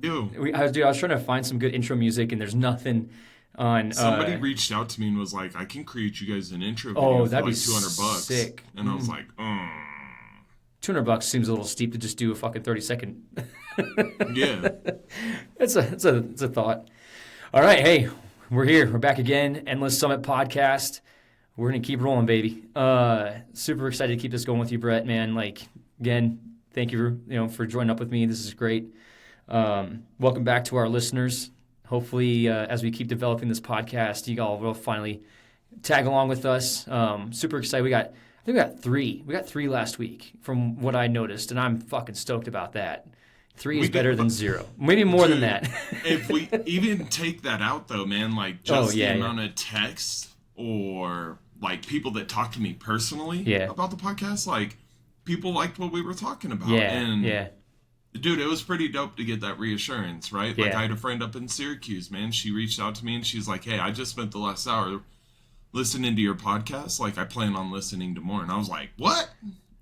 Ew. I was trying to find some good intro music, and there's nothing on. Somebody reached out to me and was like, I can create you guys an intro Oh, video for that'd be like $200. sick. And I was like, $200 seems a little steep to just do a fucking 30-second. yeah. It's a thought. All right, hey, we're here. We're back again. Endless Summit Podcast. We're gonna keep rolling, baby. Super excited to keep this going with you, Brett. Man, like again, thank you for joining up with me. This is great. Welcome back to our listeners. Hopefully, as we keep developing this podcast, you all will finally tag along with us. Super excited. I think we got three. We got three last week from what I noticed, and I'm fucking stoked about that. Three is better than zero. Maybe more than that. If we even take that out, though, man, like just the amount of texts or like people that talk to me personally about the podcast, like people liked what we were talking about. Dude, it was pretty dope to get that reassurance, right? Like, I had a friend up in Syracuse, man. She reached out to me, and she's like, hey, I just spent the last hour listening to your podcast. Like, I plan on listening to more. And I was like, what?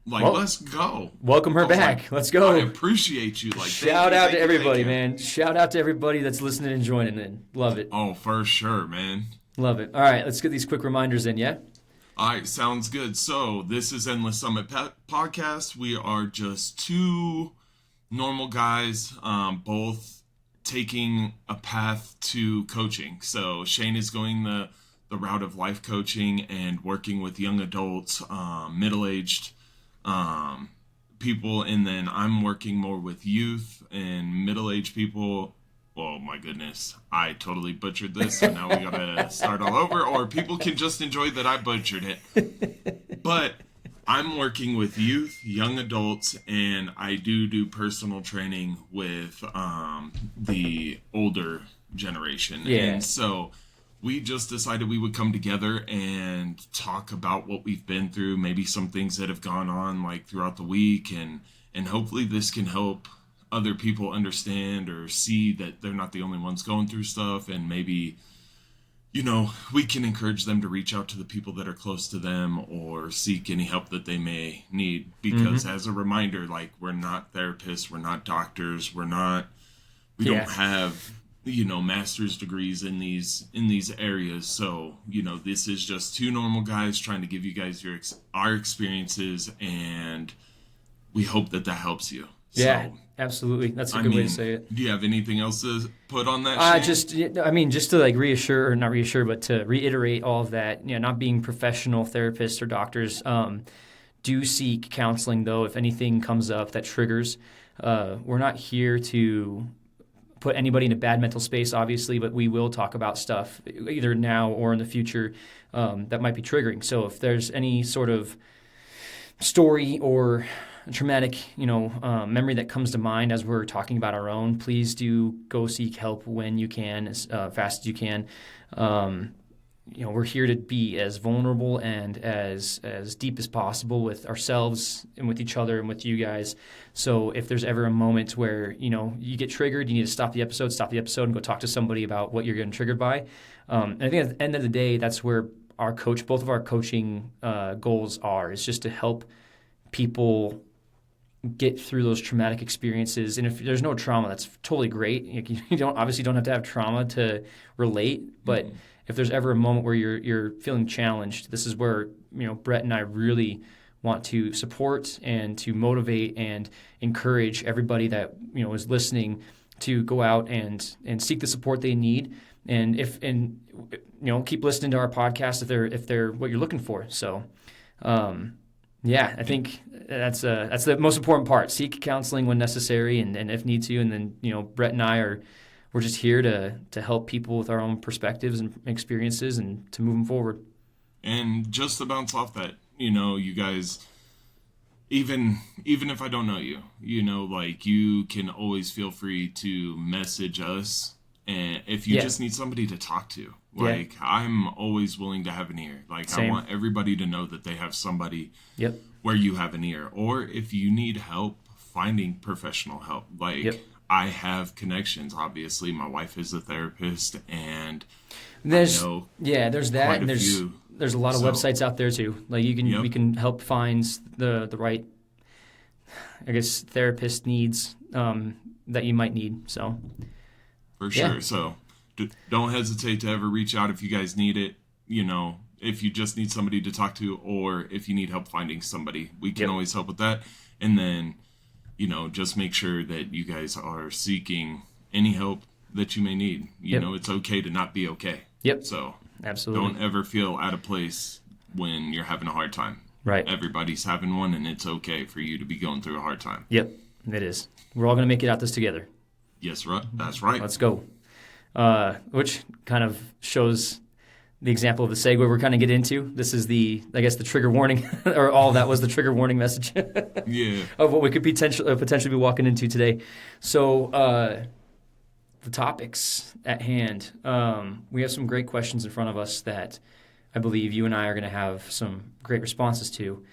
Like, let's go. Welcome her back. Like, let's go. I appreciate you. Like, Shout out to everybody, man. Shout out to everybody that's listening and joining in. Love it. Oh, for sure, man. Love it. All right, let's get these quick reminders in, yeah? All right, sounds good. So, this is Endless Summit Podcast. We are just two normal guys, both taking a path to coaching. So Shane is going the route of life coaching and working with young adults, middle-aged people, and then I'm working more with youth and middle-aged people. Oh my goodness, I totally butchered this, so now we gotta start all over, or people can just enjoy that I butchered it. But I'm working with youth, young adults, and I do personal training with the older generation. Yeah. And so we just decided we would come together and talk about what we've been through, maybe some things that have gone on like throughout the week, and hopefully this can help other people understand or see that they're not the only ones going through stuff, and maybe we can encourage them to reach out to the people that are close to them or seek any help that they may need. Because as a reminder, like, we're not therapists, we're not doctors, we don't have, master's degrees in these areas. So, this is just two normal guys trying to give you guys our experiences, and we hope that helps you. Yeah. So, absolutely. That's a good way to say it. Do you have anything else to put on that? Just to like reassure, or not reassure, but to reiterate all of that, not being professional therapists or doctors, do seek counseling though if anything comes up that triggers. We're not here to put anybody in a bad mental space, obviously, but we will talk about stuff either now or in the future that might be triggering. So if there's any sort of story or traumatic, memory that comes to mind as we're talking about our own, please do go seek help when you can, as fast as you can. We're here to be as vulnerable and as deep as possible with ourselves and with each other and with you guys. So if there's ever a moment where, you get triggered, you need to stop the episode and go talk to somebody about what you're getting triggered by. And I think at the end of the day, that's where both of our coaching goals are, is just to help people get through those traumatic experiences. And if there's no trauma, that's totally great. You don't have to have trauma to relate, but if there's ever a moment where you're feeling challenged, this is where Brett and I really want to support and to motivate and encourage everybody that is listening to go out and seek the support they need, and keep listening to our podcast if they're what you're looking for. So I think that's the most important part. Seek counseling when necessary and if need to. And then, Brett and I we're just here to help people with our own perspectives and experiences and to move them forward. And just to bounce off that, you guys, even if I don't know you, like, you can always feel free to message us. And if you just need somebody to talk to, like, I'm always willing to have an ear. Like, same. I want everybody to know that they have somebody where you have an ear. Or if you need help finding professional help, like, I have connections. Obviously, my wife is a therapist, and there's I know there's that, and there's a lot of websites out there too. Like, we can help find the right, I guess, therapist needs. that you might need. So For yeah, sure. So don't hesitate to ever reach out if you guys need it. If you just need somebody to talk to, or if you need help finding somebody, we can yep, always help with that. And then, just make sure that you guys are seeking any help that you may need. yep, It's okay to not be okay. yep, So absolutely, don't ever feel out of place when you're having a hard time. right. Everybody's having one, and it's okay for you to be going through a hard time. Yep, it is. We're all gonna make it out this together. Yes, right. That's right. Let's go. Which kind of shows the example of the segue we're kind of get into. This is the trigger warning, or all that was the trigger warning message Yeah. of what we could potentially be walking into today. So the topics at hand, we have some great questions in front of us that I believe you and I are going to have some great responses to.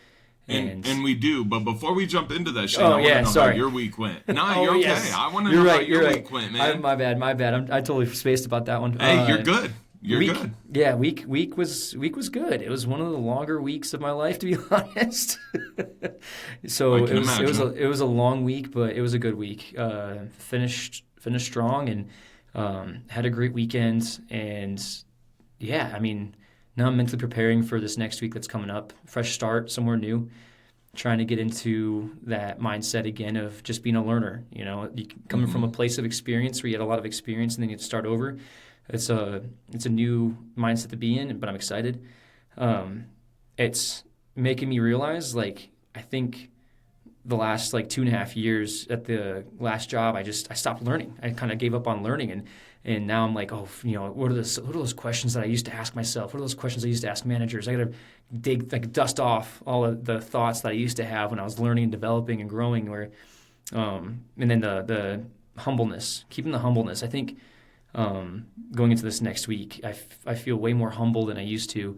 And we do, but before we jump into that, Shane, Oh, I want yeah, to know sorry. how your week went. No, Oh, you're okay. yes. I want to You're know how right, your you're week right. went, man. My bad. I totally spaced about that one. Hey, you're good. You're good. Yeah, week was good. It was one of the longer weeks of my life, to be honest. So I can imagine. it was a long week, but it was a good week. Finished strong and had a great weekend. And yeah, I mean, now I'm mentally preparing for this next week that's coming up. Fresh start, somewhere new. Trying to get into that mindset again of just being a learner. Coming from a place of experience where you had a lot of experience and then you have to start over. It's a new mindset to be in, but I'm excited. It's making me realize, like, I think the last 2.5 years at the last job, I stopped learning. I kind of gave up on learning, and now I'm like, what are those questions that I used to ask myself? What are those questions I used to ask managers? I got to dust off all of the thoughts that I used to have when I was learning and developing and growing. And then the humbleness, keeping the humbleness. I think going into this next week, I feel way more humble than I used to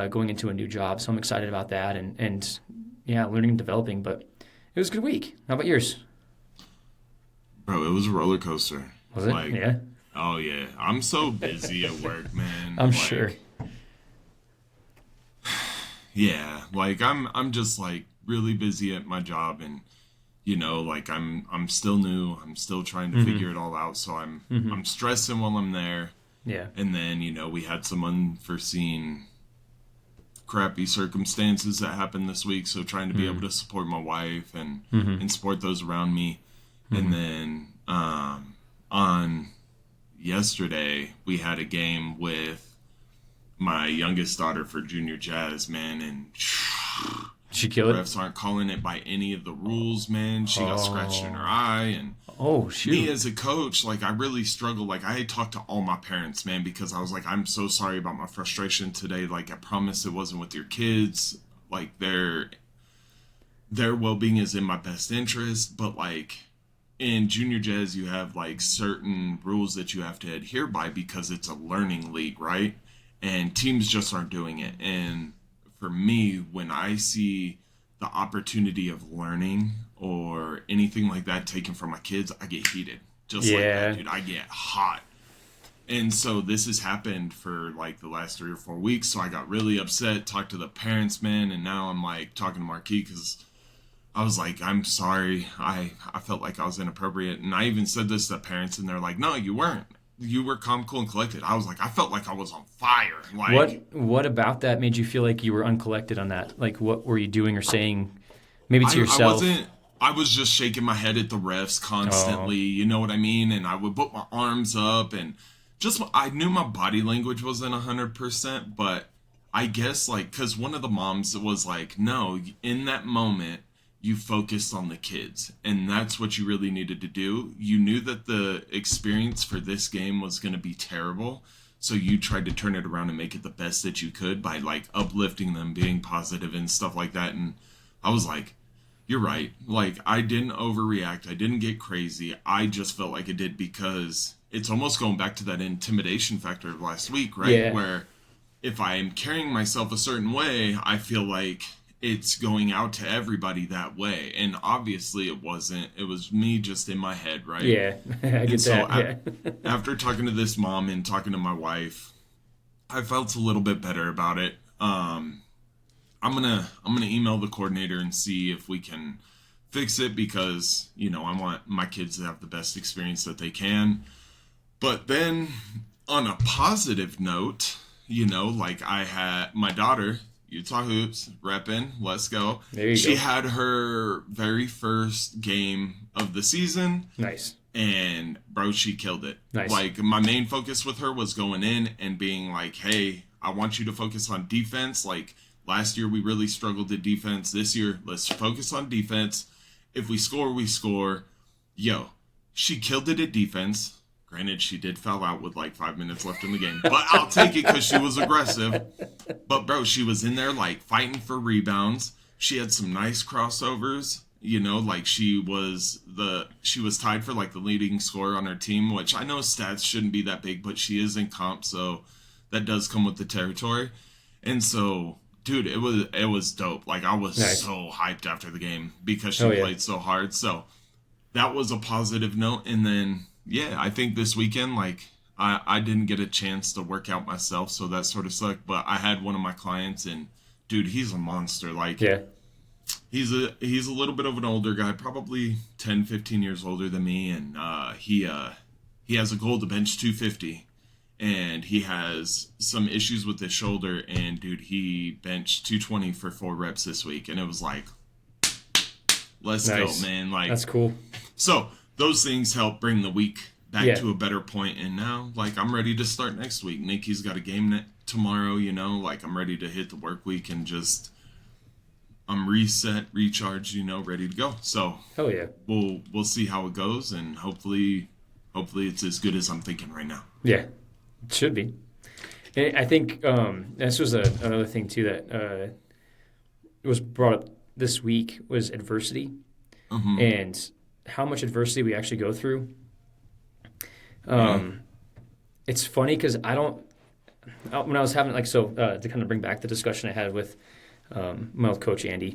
going into a new job. So I'm excited about that and yeah, learning and developing. But it was a good week. How about yours? Bro, it was a roller coaster. Was it? Yeah. Oh, yeah. I'm so busy at work, man. I'm sure. Yeah. I'm just, really busy at my job, and I'm still new. I'm still trying to figure it all out. So I'm stressing while I'm there. Yeah. And then, we had some unforeseen crappy circumstances that happened this week. So trying to be able to support my wife and support those around me. And then on yesterday, we had a game with my youngest daughter for junior jazz, man. And Did she kill it? refs aren't calling it by any of the rules, man. She got scratched in her eye, and Oh, shoot. me as a coach, I really struggled. I had talked to all my parents, man, because I was like, I'm so sorry about my frustration today. I promise it wasn't with your kids. Their well-being is in my best interest, but in junior jazz, you have certain rules that you have to adhere by because it's a learning league, right? And teams just aren't doing it. And for me, when I see the opportunity of learning or anything like that taken from my kids, I get heated. Just like that, dude. I get hot. And so this has happened for the last 3 or 4 weeks. So I got really upset, talked to the parents, man. And now I'm talking to Marquis because I was like, I'm sorry. I felt like I was inappropriate. And I even said this to parents, and they're like, no, you weren't. You were calm, cool, and collected. I was like, I felt like I was on fire. What about that made you feel like you were uncollected on that? What were you doing or saying maybe to yourself? I was just shaking my head at the refs constantly. You know what I mean? And I would put my arms up, and I knew my body language wasn't 100%, but I guess because one of the moms was like, no, in that moment, you focused on the kids, and that's what you really needed to do. You knew that the experience for this game was going to be terrible, so you tried to turn it around and make it the best that you could by uplifting them, being positive and stuff like that. And I was like, you're right. I didn't overreact. I didn't get crazy. I just felt like it did because it's almost going back to that intimidation factor of last week, right? Yeah. Where if I am carrying myself a certain way, I feel like it's going out to everybody that way. And obviously it wasn't. It was me just in my head, right? Yeah, I get that. After talking to this mom and talking to my wife, I felt a little bit better about it. I'm gonna email the coordinator and see if we can fix it because, I want my kids to have the best experience that they can. But then on a positive note, like I had my daughter, Utah Hoops, reppin', let's go. There you She go. had her very first game of the season, Nice. and bro, she killed it. Nice. Like, my main focus with her was going in and being like, hey, I want you to focus on defense. Like, last year we really struggled at defense. This year, let's focus on defense. If we score, we score. Yo, she killed it at defense. Granted, she did foul out with like 5 minutes left in the game, but I'll take it because she was aggressive. But bro, she was in there like fighting for rebounds. She had some nice crossovers. Like she was tied for like the leading scorer on her team, which I know stats shouldn't be that big, but she is in comp, so that does come with the territory. And so, dude, it was dope. Like, I was Nice. so hyped after the game because she Oh, yeah. played so hard. So that was a positive note. And then, yeah, I think this weekend, like, I didn't get a chance to work out myself, so that sort of sucked. But I had one of my clients, and dude, he's a monster. Like, Yeah. he's a little bit of an older guy, probably 10, 15 years older than me, and he has a goal to bench 250, and he has some issues with his shoulder, and dude, he benched 220 for 4 reps this week, and it was like, let's Nice. go, man. Like, That's cool. so those things help bring the week back Yeah. to a better point, and now, like, I'm ready to start next week. Nikki's got a game tomorrow, like, I'm ready to hit the work week and just I'm reset, recharged, ready to go. So Hell yeah. we'll see how it goes, and hopefully it's as good as I'm thinking right now. Yeah. It should be. And I think this was another thing too that was brought up this week was adversity and how much adversity we actually go through. It's funny because when I was having to kind of bring back the discussion I had with my old coach Andy,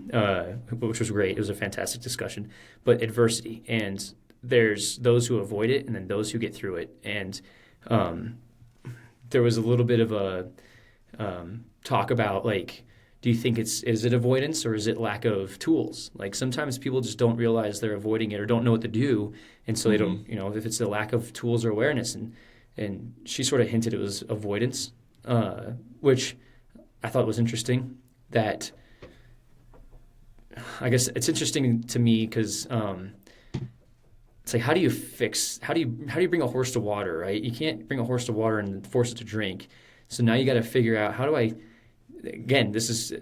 which was great. It was a fantastic discussion. But adversity, and there's those who avoid it, and then those who get through it. And there was a little bit of a talk about like, do you think is it avoidance or is it lack of tools? Like sometimes people just don't realize they're avoiding it or don't know what to do, and so they don't. If it's a lack of tools or awareness, and she sort of hinted it was avoidance, which I thought was interesting. That I guess it's interesting to me because it's like how do you bring a horse to water, right? You can't bring a horse to water and force it to drink. So now you got to figure out again, this is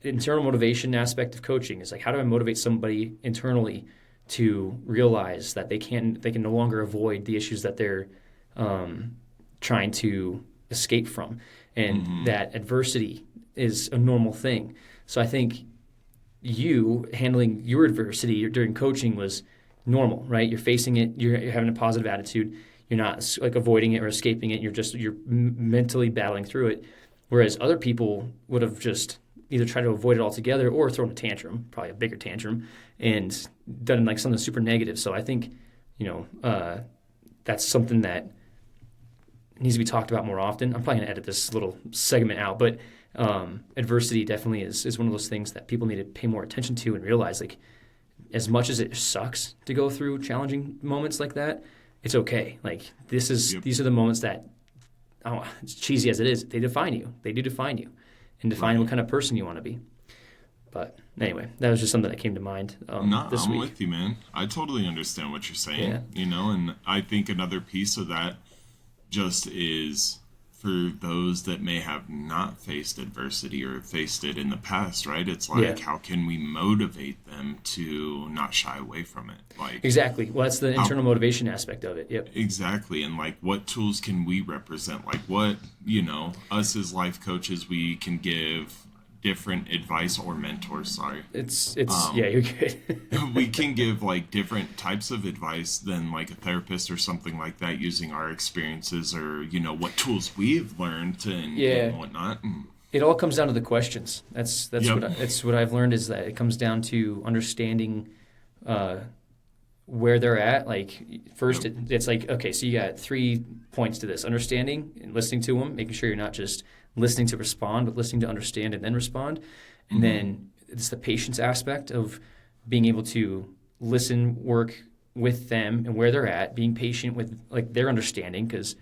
internal motivation aspect of coaching. Is like how do I motivate somebody internally to realize that they can no longer avoid the issues that they're trying to escape from, and that adversity is a normal thing. So I think you handling your adversity during coaching was normal, right? You're facing it. You're having a positive attitude. You're not like avoiding it or escaping it. You're mentally battling through it. Whereas other people would have just either tried to avoid it altogether or thrown a tantrum, probably a bigger tantrum, and done like something super negative. So I think, that's something that needs to be talked about more often. I'm probably going to edit this little segment out, but adversity definitely is one of those things that people need to pay more attention to and realize, like, as much as it sucks to go through challenging moments like that, it's okay. Like these are the moments that, as cheesy as it is, they define you. They do define you and define what kind of person you want to be. But anyway, that was just something that came to mind this I'm week. with you, man. I totally understand what you're saying, and I think another piece of that just is for those that may have not faced adversity or faced it in the past, right? It's like, how can we motivate them to not shy away from it? Like, exactly. Well, that's the internal motivation aspect of it. Yep. Exactly. And like, what tools can we represent? Like what, us as life coaches, we can give different advice, or mentors, sorry. It's you're good. We can give like different types of advice than like a therapist or something like that, using our experiences or what tools we've learned and whatnot. It all comes down to the questions. That's what I've learned, is that it comes down to understanding where they're at. Like first, it's like, okay, so you got 3 points to this: understanding and listening to them, making sure you're not just listening to respond, but listening to understand and then respond. And then it's the patience aspect of being able to listen, work with them and where they're at, being patient with like their understanding, because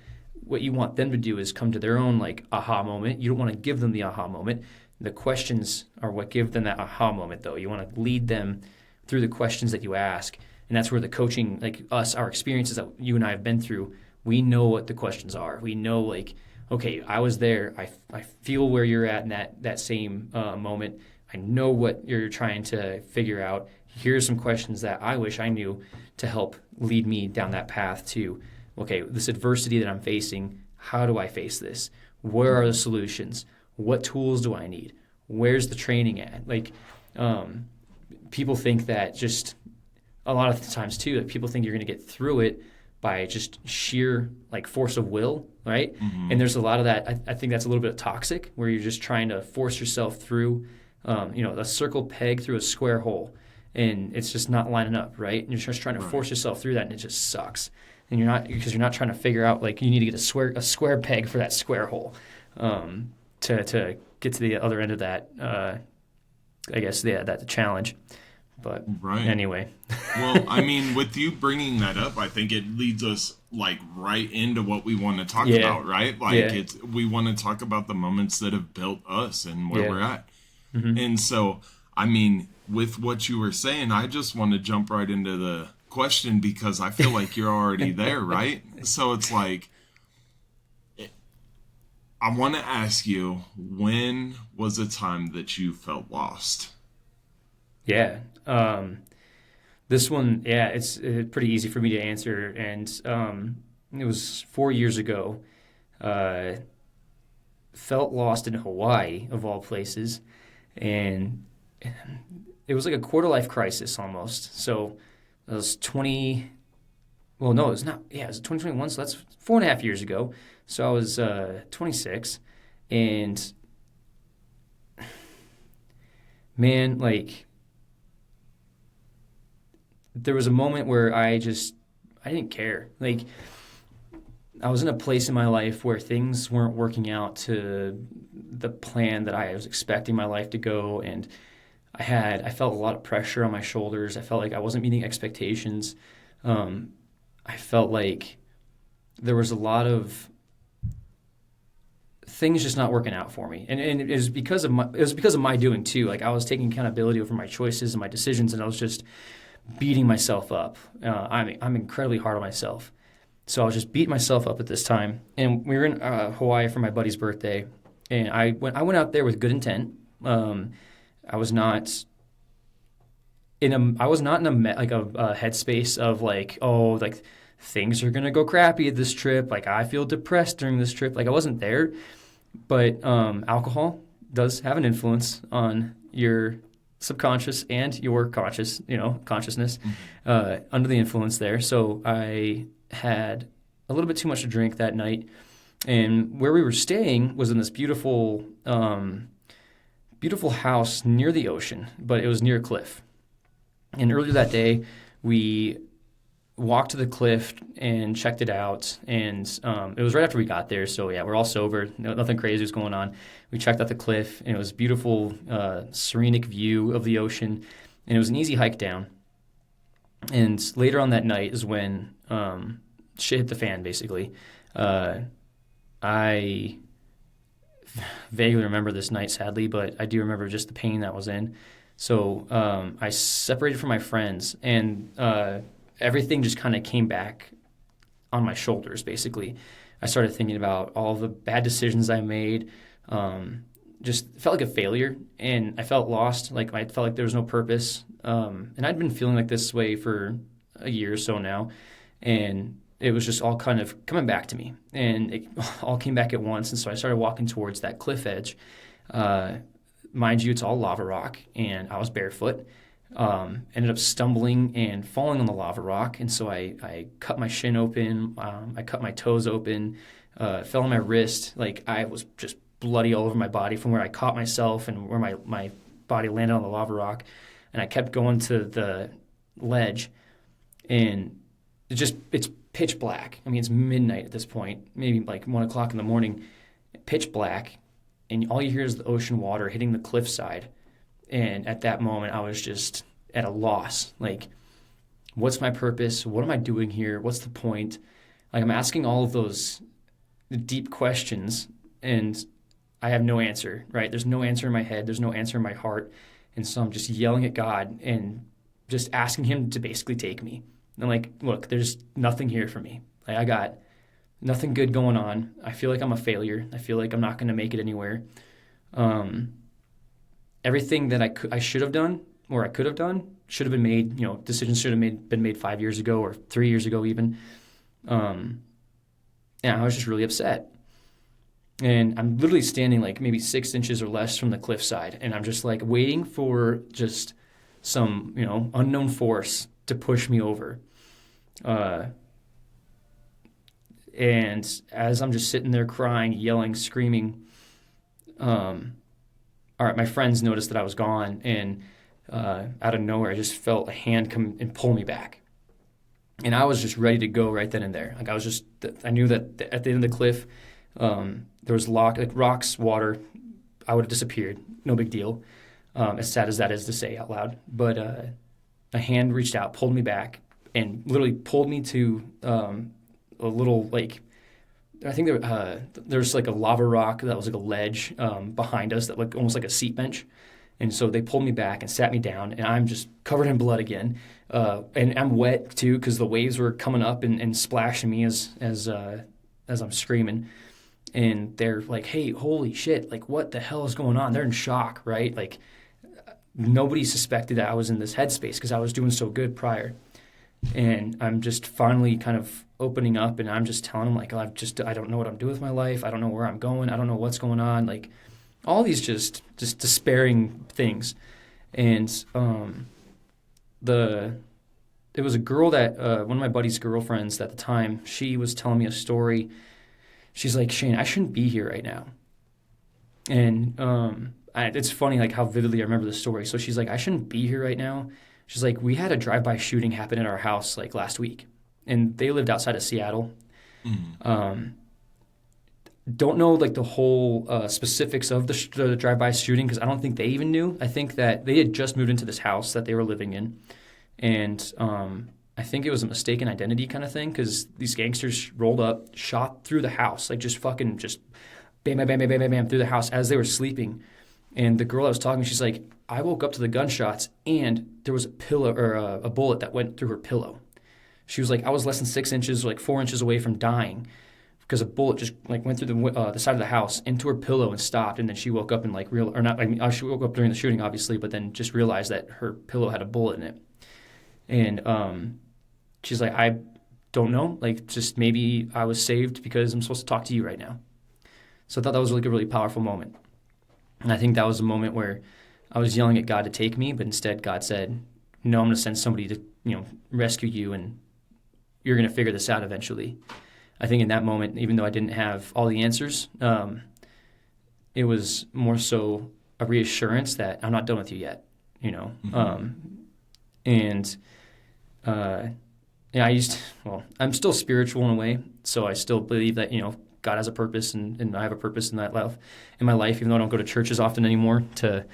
what you want them to do is come to their own like aha moment. You don't want to give them the aha moment. The questions are what give them that aha moment, though. You want to lead them through the questions that you ask, and that's where the coaching, like us, our experiences that you and I have been through, we know what the questions are. We know like, okay, I was there. I feel where you're at in that same moment. I know what you're trying to figure out. Here's some questions that I wish I knew to help lead me down that path to, okay, this adversity that I'm facing, how do I face this? Where are the solutions? What tools do I need? Where's the training at? Like, people think that just a lot of times too, that people think you're going to get through it by just sheer like force of will, right? Mm-hmm. And there's a lot of that. I think that's a little bit toxic, where you're just trying to force yourself through, a circle peg through a square hole, and it's just not lining up, right? And you're just trying to force yourself through that, and it just sucks. And because you're not trying to figure out like you need to get a square peg for that square hole, to get to the other end of that. I guess that's a challenge. But anyway. Well, I mean, with you bringing that up, I think it leads us like right into what we want to talk about, right? Like we want to talk about the moments that have built us and where we're at. Mm-hmm. And so, I mean, with what you were saying, I just want to jump right into the question, because I feel like you're already there, right? So it's like, I want to ask you, when was a time that you felt lost? Yeah. This one, it's pretty easy for me to answer. And it was 4 years ago. Felt lost in Hawaii, of all places. And it was like a quarter life crisis almost. So it was 20. Well, no, it was not. Yeah, it was 2021. So that's 4.5 years ago. So I was 26. And man, like, there was a moment where I didn't care. Like, I was in a place in my life where things weren't working out to the plan that I was expecting my life to go, and I felt a lot of pressure on my shoulders. I felt like I wasn't meeting expectations. I felt like there was a lot of things just not working out for me, and it was because of my doing too. Like, I was taking accountability over my choices and my decisions, and I was just beating myself up. I'm incredibly hard on myself. So I was just beating myself up at this time. And we were in Hawaii for my buddy's birthday, and I went out there with good intent. I was not in a headspace of like, oh, like things are gonna go crappy at this trip. Like, I feel depressed during this trip. Like, I wasn't there. But alcohol does have an influence on your subconscious and your consciousness, under the influence there. So I had a little bit too much to drink that night, and where we were staying was in this beautiful house near the ocean, but it was near a cliff. And earlier that day, we walked to the cliff and checked it out, and it was right after we got there, so yeah, we're all sober, nothing crazy was going on. We checked out the cliff, and it was a beautiful, serenic view of the ocean, and it was an easy hike down. And later on that night is when shit hit the fan, basically. I vaguely remember this night, sadly, but I do remember just the pain that was in. So I separated from my friends, and everything just kind of came back on my shoulders, basically. I started thinking about all the bad decisions I made. Just felt like a failure, and I felt lost. Like, I felt like there was no purpose. And I'd been feeling like this way for a year or so now, and it was just all kind of coming back to me, and it all came back at once. And so I started walking towards that cliff edge. Mind you, it's all lava rock, and I was barefoot. Ended up stumbling and falling on the lava rock, and so I cut my shin open, I cut my toes open, fell on my wrist. Like, I was just bloody all over my body from where I caught myself and where my body landed on the lava rock. And I kept going to the ledge, and it's pitch black. I mean, it's midnight at this point, maybe like 1 o'clock in the morning, pitch black, and all you hear is the ocean water hitting the cliffside. And at that moment, I was just at a loss. Like, What's my purpose? What am I doing here? What's the point? Like, I'm asking all of those deep questions, and I have no answer, right? There's no answer in my head. There's no answer in my heart. And so I'm just yelling at God and just asking him to basically take me. And I'm like, look, there's nothing here for me. Like, I got nothing good going on. I feel like I'm a failure. I feel like I'm not going to make it anywhere. Everything that I should have done or I could have done should have been made. Decisions should have been made 5 years ago or 3 years ago even. And I was just really upset. And I'm literally standing like maybe 6 inches or less from the cliffside, and I'm just like waiting for just some unknown force to push me over. And as I'm just sitting there crying, yelling, screaming, all right, my friends noticed that I was gone, and out of nowhere, I just felt a hand come and pull me back. And I was just ready to go right then and there. Like, I knew that at the end of the cliff, there was rocks, water. I would have disappeared. No big deal. As sad as that is to say out loud. But a hand reached out, pulled me back, and literally pulled me to a little, like, I think there's like a lava rock that was like a ledge behind us that looked almost like a seat bench. And so they pulled me back and sat me down, and I'm just covered in blood again. And I'm wet too because the waves were coming up and splashing me as I'm screaming. And they're like, hey, holy shit, like, what the hell is going on? They're in shock, right? Like, nobody suspected that I was in this headspace because I was doing so good prior. And I'm just finally kind of opening up, and I'm just telling them, like, I don't know what I'm doing with my life. I don't know where I'm going. I don't know what's going on. Like, all these just despairing things. And it was a girl that, one of my buddy's girlfriends at the time, she was telling me a story. She's like, Shane, I shouldn't be here right now. And it's funny, like, how vividly I remember the story. So she's like, I shouldn't be here right now. She's like, we had a drive-by shooting happen at our house, like, last week. And they lived outside of Seattle. Mm-hmm. Don't know, like, the whole specifics of the drive-by shooting because I don't think they even knew. I think that they had just moved into this house that they were living in. And I think it was a mistaken identity kind of thing because these gangsters rolled up, shot through the house, like just fucking just bam, bam, bam, bam, bam, bam, bam through the house as they were sleeping. And the girl I was talking to, she's like, I woke up to the gunshots and there was a pillow or a bullet that went through her pillow. She was like, I was less than 6 inches, like 4 inches away from dying because a bullet just like went through the side of the house into her pillow and stopped. And then she woke up and she woke up during the shooting, obviously, but then just realized that her pillow had a bullet in it. And she's like, I don't know. Like, just maybe I was saved because I'm supposed to talk to you right now. So I thought that was like a really powerful moment. And I think that was a moment where I was yelling at God to take me, but instead God said, no, I'm going to send somebody to, rescue you, and you're going to figure this out eventually. I think in that moment, even though I didn't have all the answers, it was more so a reassurance that I'm not done with you yet, Mm-hmm. I'm still spiritual in a way, so I still believe that, God has a purpose and I have a purpose in my life, even though I don't go to church as often anymore to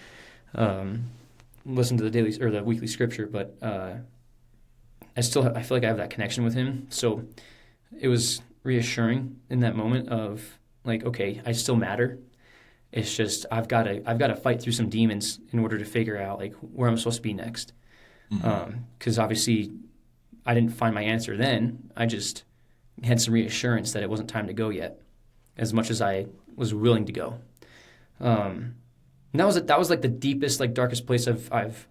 listen to the daily or the weekly scripture, but I feel like I have that connection with him. So it was reassuring in that moment of like, okay, I still matter. It's just I've got to fight through some demons in order to figure out like where I'm supposed to be next. Because obviously I didn't find my answer then. I just had some reassurance that it wasn't time to go yet, as much as I was willing to go. And that was like the deepest, like darkest place I've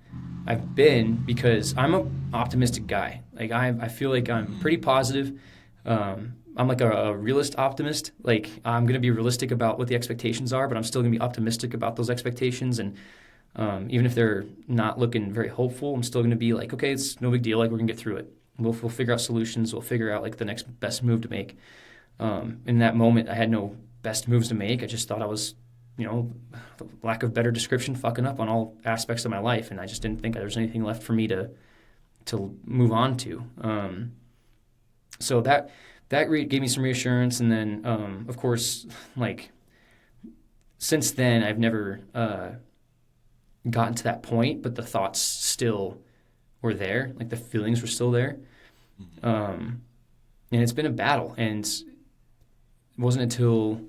been because I'm an optimistic guy. Like I feel like I'm pretty positive. I'm like a realist optimist. Like I'm going to be realistic about what the expectations are, but I'm still going to be optimistic about those expectations. And even if they're not looking very hopeful, I'm still going to be like, okay, it's no big deal. Like we're going to get through it. We'll figure out solutions. We'll figure out like the next best move to make. In that moment, I had no best moves to make. I just thought I was, lack of better description, fucking up on all aspects of my life. And I just didn't think there was anything left for me to move on to. So that gave me some reassurance. And then, of course, like since then, I've never gotten to that point, but the thoughts still were there, like the feelings were still there. And it's been a battle, and it wasn't until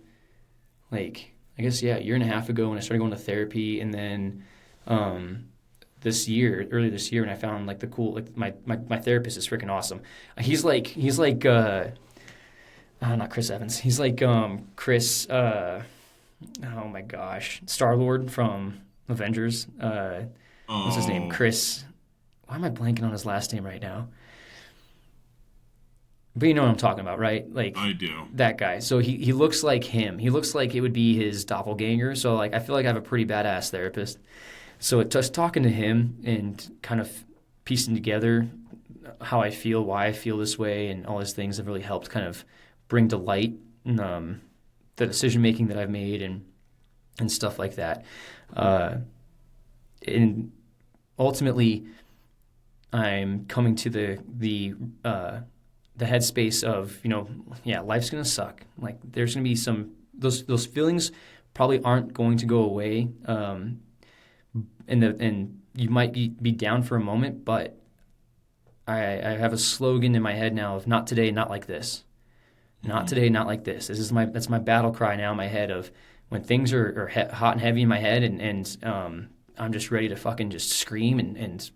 like I guess a year and a half ago when I started going to therapy, and then early this year, when I found like the cool like my therapist is freaking awesome. He's like not Chris Evans. He's like Chris oh my gosh, Star-Lord from Avengers. What's his name? Oh, Chris. Why am I blanking on his last name right now? But you know what I'm talking about, right? Like I do. that guy. So he looks like him. He looks like it would be his doppelganger. So like I feel like I have a pretty badass therapist. So just talking to him and kind of piecing together how I feel, why I feel this way, and all these things have really helped kind of bring to light the decision making that I've made and stuff like that. And ultimately, I'm coming to the headspace of, life's gonna suck. Like there's gonna be those feelings probably aren't going to go away. And you might be down for a moment, but I have a slogan in my head now of not today, not like this. Not today, not like this. That's my battle cry now in my head of when things are hot and heavy in my head, and I'm just ready to fucking just scream and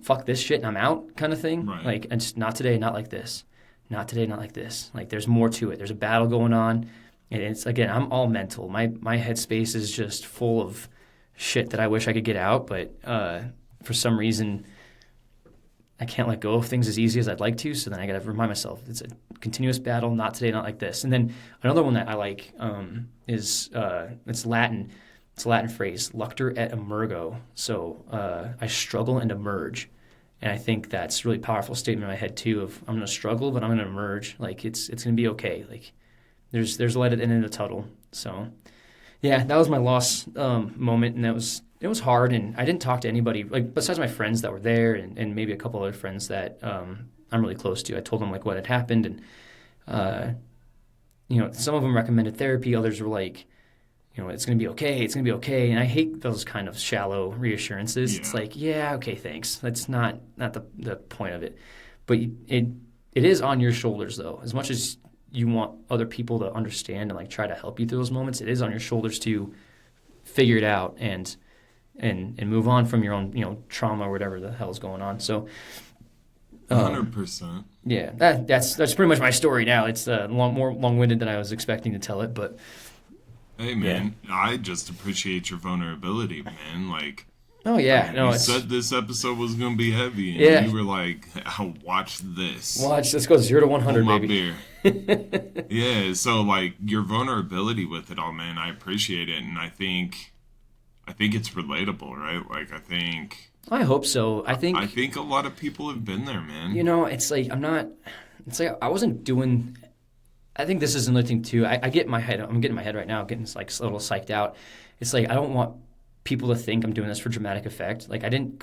fuck this shit and I'm out kind of thing. Right. Like, and just not today, not like this. Not today, not like this. Like there's more to it. There's a battle going on, and it's again, I'm all mental. My headspace is just full of shit that I wish I could get out, but for some reason I can't let go of things as easy as I'd like to. So then I got to remind myself it's a continuous battle. Not today, not like this. And then another one that I like is it's Latin. It's a Latin phrase, luctor et emergo. So I struggle and emerge. And I think that's a really powerful statement in my head too of I'm going to struggle, but I'm going to emerge. Like it's going to be okay. Like there's a light at the end of the tunnel. So yeah, that was my loss moment, and it was hard, and I didn't talk to anybody like besides my friends that were there, and maybe a couple other friends that I'm really close to. I told them like what had happened, and some of them recommended therapy. Others were like, it's gonna be okay, it's gonna be okay, and I hate those kind of shallow reassurances. Yeah. It's like, yeah, okay, thanks. That's not the point of it, but it is on your shoulders though. As much as you want other people to understand and like try to help you through those moments, it is on your shoulders to figure it out and move on from your own trauma or whatever the hell is going on. So 100%. yeah, that's pretty much my story now. It's more long-winded than I was expecting to tell it, but Hey, man, I just appreciate your vulnerability, man. Like, oh yeah, no, you it's said this episode was going to be heavy, and Yeah. you were like, watch this. let's go 0 to 100, Hold my baby. beer. Yeah, so, like, your vulnerability with it all, man, I appreciate it, and I think it's relatable, right? Like, I think I hope so. I think a lot of people have been there, man. it's like it's like I wasn't doing. I think this is another thing too. I get in my head. I'm getting in my head right now. I'm getting like a little psyched out. It's like I don't want people to think I'm doing this for dramatic effect. Like I didn't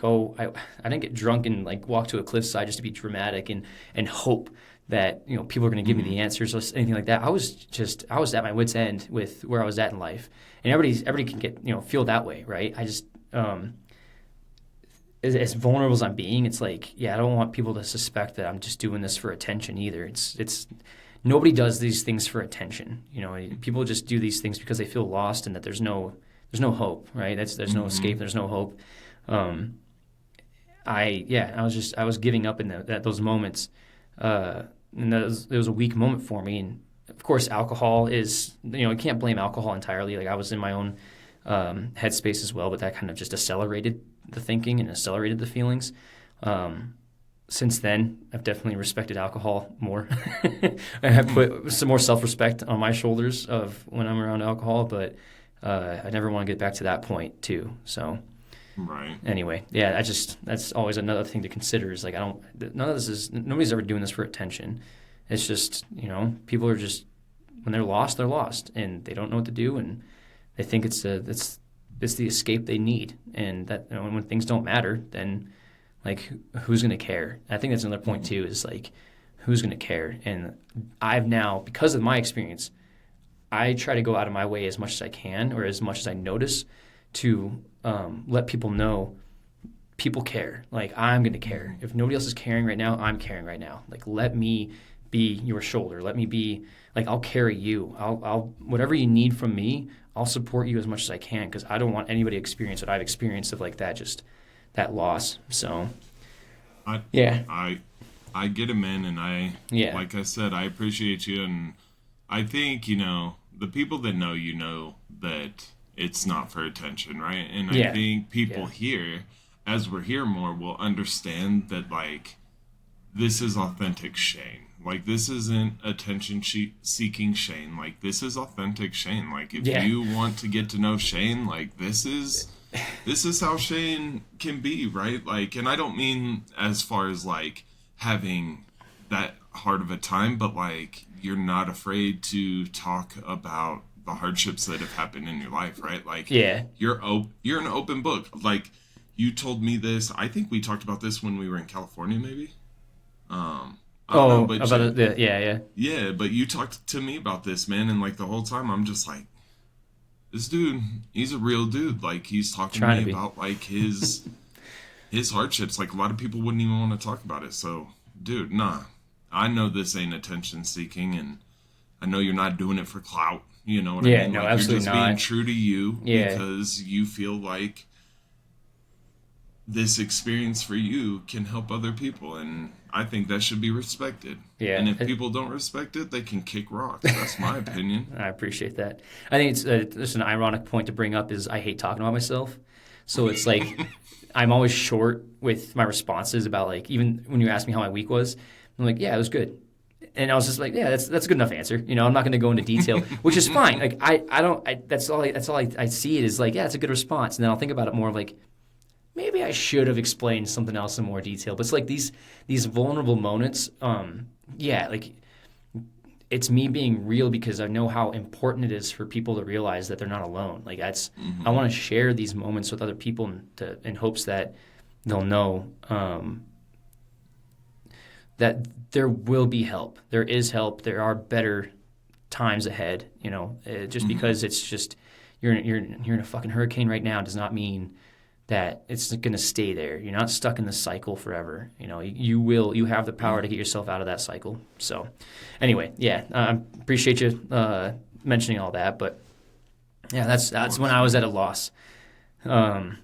get drunk and like walk to a cliffside just to be dramatic and hope that people are going to give me the answers or anything like that. I was at my wit's end with where I was at in life, and everybody can get feel that way, right? I just as vulnerable as I'm being, it's like I don't want people to suspect that I'm just doing this for attention either. It's nobody does these things for attention. People just do these things because they feel lost and that there's no hope, right? There's no escape. There's no hope. I was giving up in those moments, and it was a weak moment for me. And of course, alcohol is you can't blame alcohol entirely. Like I was in my own headspace as well, but that kind of just accelerated the thinking and accelerated the feelings. Since then, I've definitely respected alcohol more. I have put some more self-respect on my shoulders of when I'm around alcohol, but I never want to get back to that point too. So, Right. anyway, that's always another thing to consider is like nobody's ever doing this for attention. It's just people are just when they're lost and they don't know what to do and they think it's the escape they need, and that when things don't matter then. Like, who's going to care? I think that's another point, too, is, like, who's going to care? And I've now, because of my experience, I try to go out of my way as much as I can or as much as I notice to let people know people care. Like, I'm going to care. If nobody else is caring right now, I'm caring right now. Like, let me be your shoulder. Let me be, like, I'll carry you. I'll whatever you need from me, I'll support you as much as I can, because I don't want anybody to experience what I've experienced of like that, just that loss. So, I yeah. I I get it, man, and Yeah. like I said, I appreciate you, and I think the people that know that it's not for attention, right? And I Yeah. think people Yeah. here, as we're here more, will understand that like this is authentic Shane. Like this isn't seeking Shane. Like this is authentic Shane. Like if Yeah. you want to get to know Shane, like this is how Shane can be, right? Like, and I don't mean as far as like having that hard of a time, but like you're not afraid to talk about the hardships that have happened in your life, right? Like Yeah. you're an open book. Like you told me this. I think we talked about this when we were in California, maybe. I don't know, Oh, but about the yeah, yeah. yeah, but you talked to me about this, man, and like the whole time I'm just like, this dude, he's a real dude. Like he's talking to Trying to me be. about like his hardships. Like a lot of people wouldn't even want to talk about it. So, dude, nah. I know this ain't attention seeking, and I know you're not doing it for clout. You know what I Yeah, mean? no, Like you're absolutely just being not. true to you Yeah. because you feel like this experience for you can help other people, and I think that should be respected. And Yeah. if people don't respect it, they can kick rocks. That's my opinion. I appreciate that. I think it's just an ironic point to bring up is I hate talking about myself. So it's like I'm always short with my responses about, like, even when you ask me how my week was, I'm like, yeah, it was good. And I was just like, yeah, that's a good enough answer. I'm not going to go into detail, which is fine. Like I don't I see it as like, yeah, it's a good response. And then I'll think about it more like, maybe I should have explained something else in more detail. But it's like these vulnerable moments. Yeah, like it's me being real because I know how important it is for people to realize that they're not alone. Like I Hmm. want to share these moments with other people in hopes that they'll know that there will be help. There is help. There are better times ahead. Just Hmm. because it's just you're in a fucking hurricane right now does not mean that it's going to stay there. You're not stuck in this cycle forever. You have the power to get yourself out of that cycle. So, anyway, yeah, I appreciate you mentioning all that. But yeah, Of that's when course, I was man. at a loss. Um,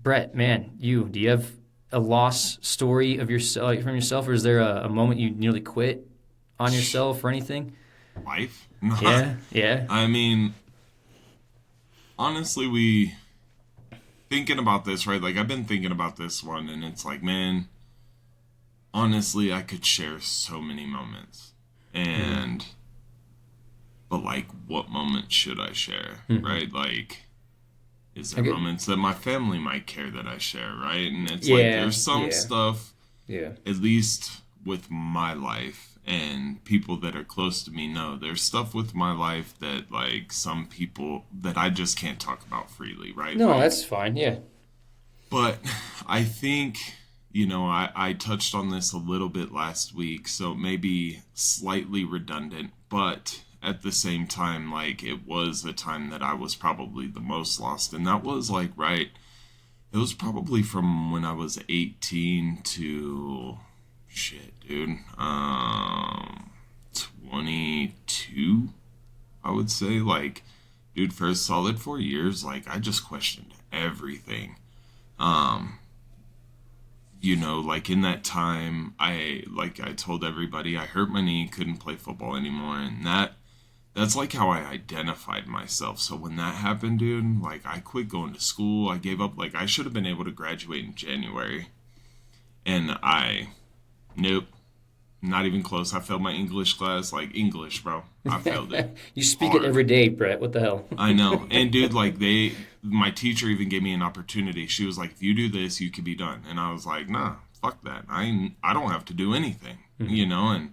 Brett, man, do you have a loss story of yourself from yourself, or is there a moment you nearly quit on yourself or anything? Life? Nah. Yeah, yeah. I mean, honestly, we thinking about this, right? Like I've been thinking about this one, and it's like, man, honestly, I could share so many moments, Mm-hmm. and but like, what moment should I share, Mm-hmm. right? Like, is I there get. moments that my family might care that I share, right? And it's like Yeah, there's some yeah, stuff, yeah. at least with my life and people that are close to me know there's stuff with my life that like some people that I just can't talk about freely, right? No, Like, that's fine. Yeah. but I think, I touched on this a little bit last week, so maybe slightly redundant, but at the same time, like, it was the time that I was probably the most lost. And that was like, right, it was probably from when I was 18 to, shit, dude, 22, I would say. Like, dude, for a solid 4 years, like, I just questioned everything. Um, like in that time, I told everybody I hurt my knee, couldn't play football anymore, and that's like how I identified myself. So when that happened, dude, like I quit going to school. I gave up. Like I should have been able to graduate in January, and nope, not even close. I failed my English class. Like English, bro, I failed it You speak it hard. every day, Brett. What the hell? I know. And dude, like my teacher even gave me an opportunity. She was like, if you do this, you could be done. And I was like, nah, fuck that. I don't have to do anything, Hmm. and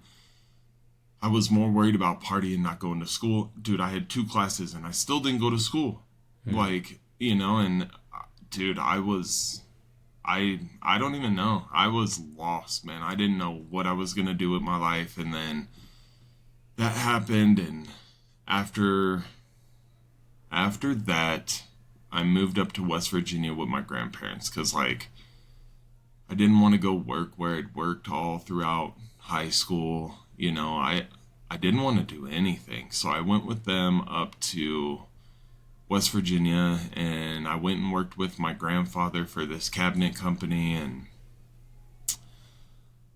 I was more worried about partying, not going to school. Dude, I had two classes and I still didn't go to school. Hmm. Like, and dude, I don't even know. I was lost, man. I didn't know what I was going to do with my life. And then that happened. And after after that, I moved up to West Virginia with my grandparents because, like, I didn't want to go work where I'd worked all throughout high school. I didn't want to do anything. So I went with them up to West Virginia, and I went and worked with my grandfather for this cabinet company. And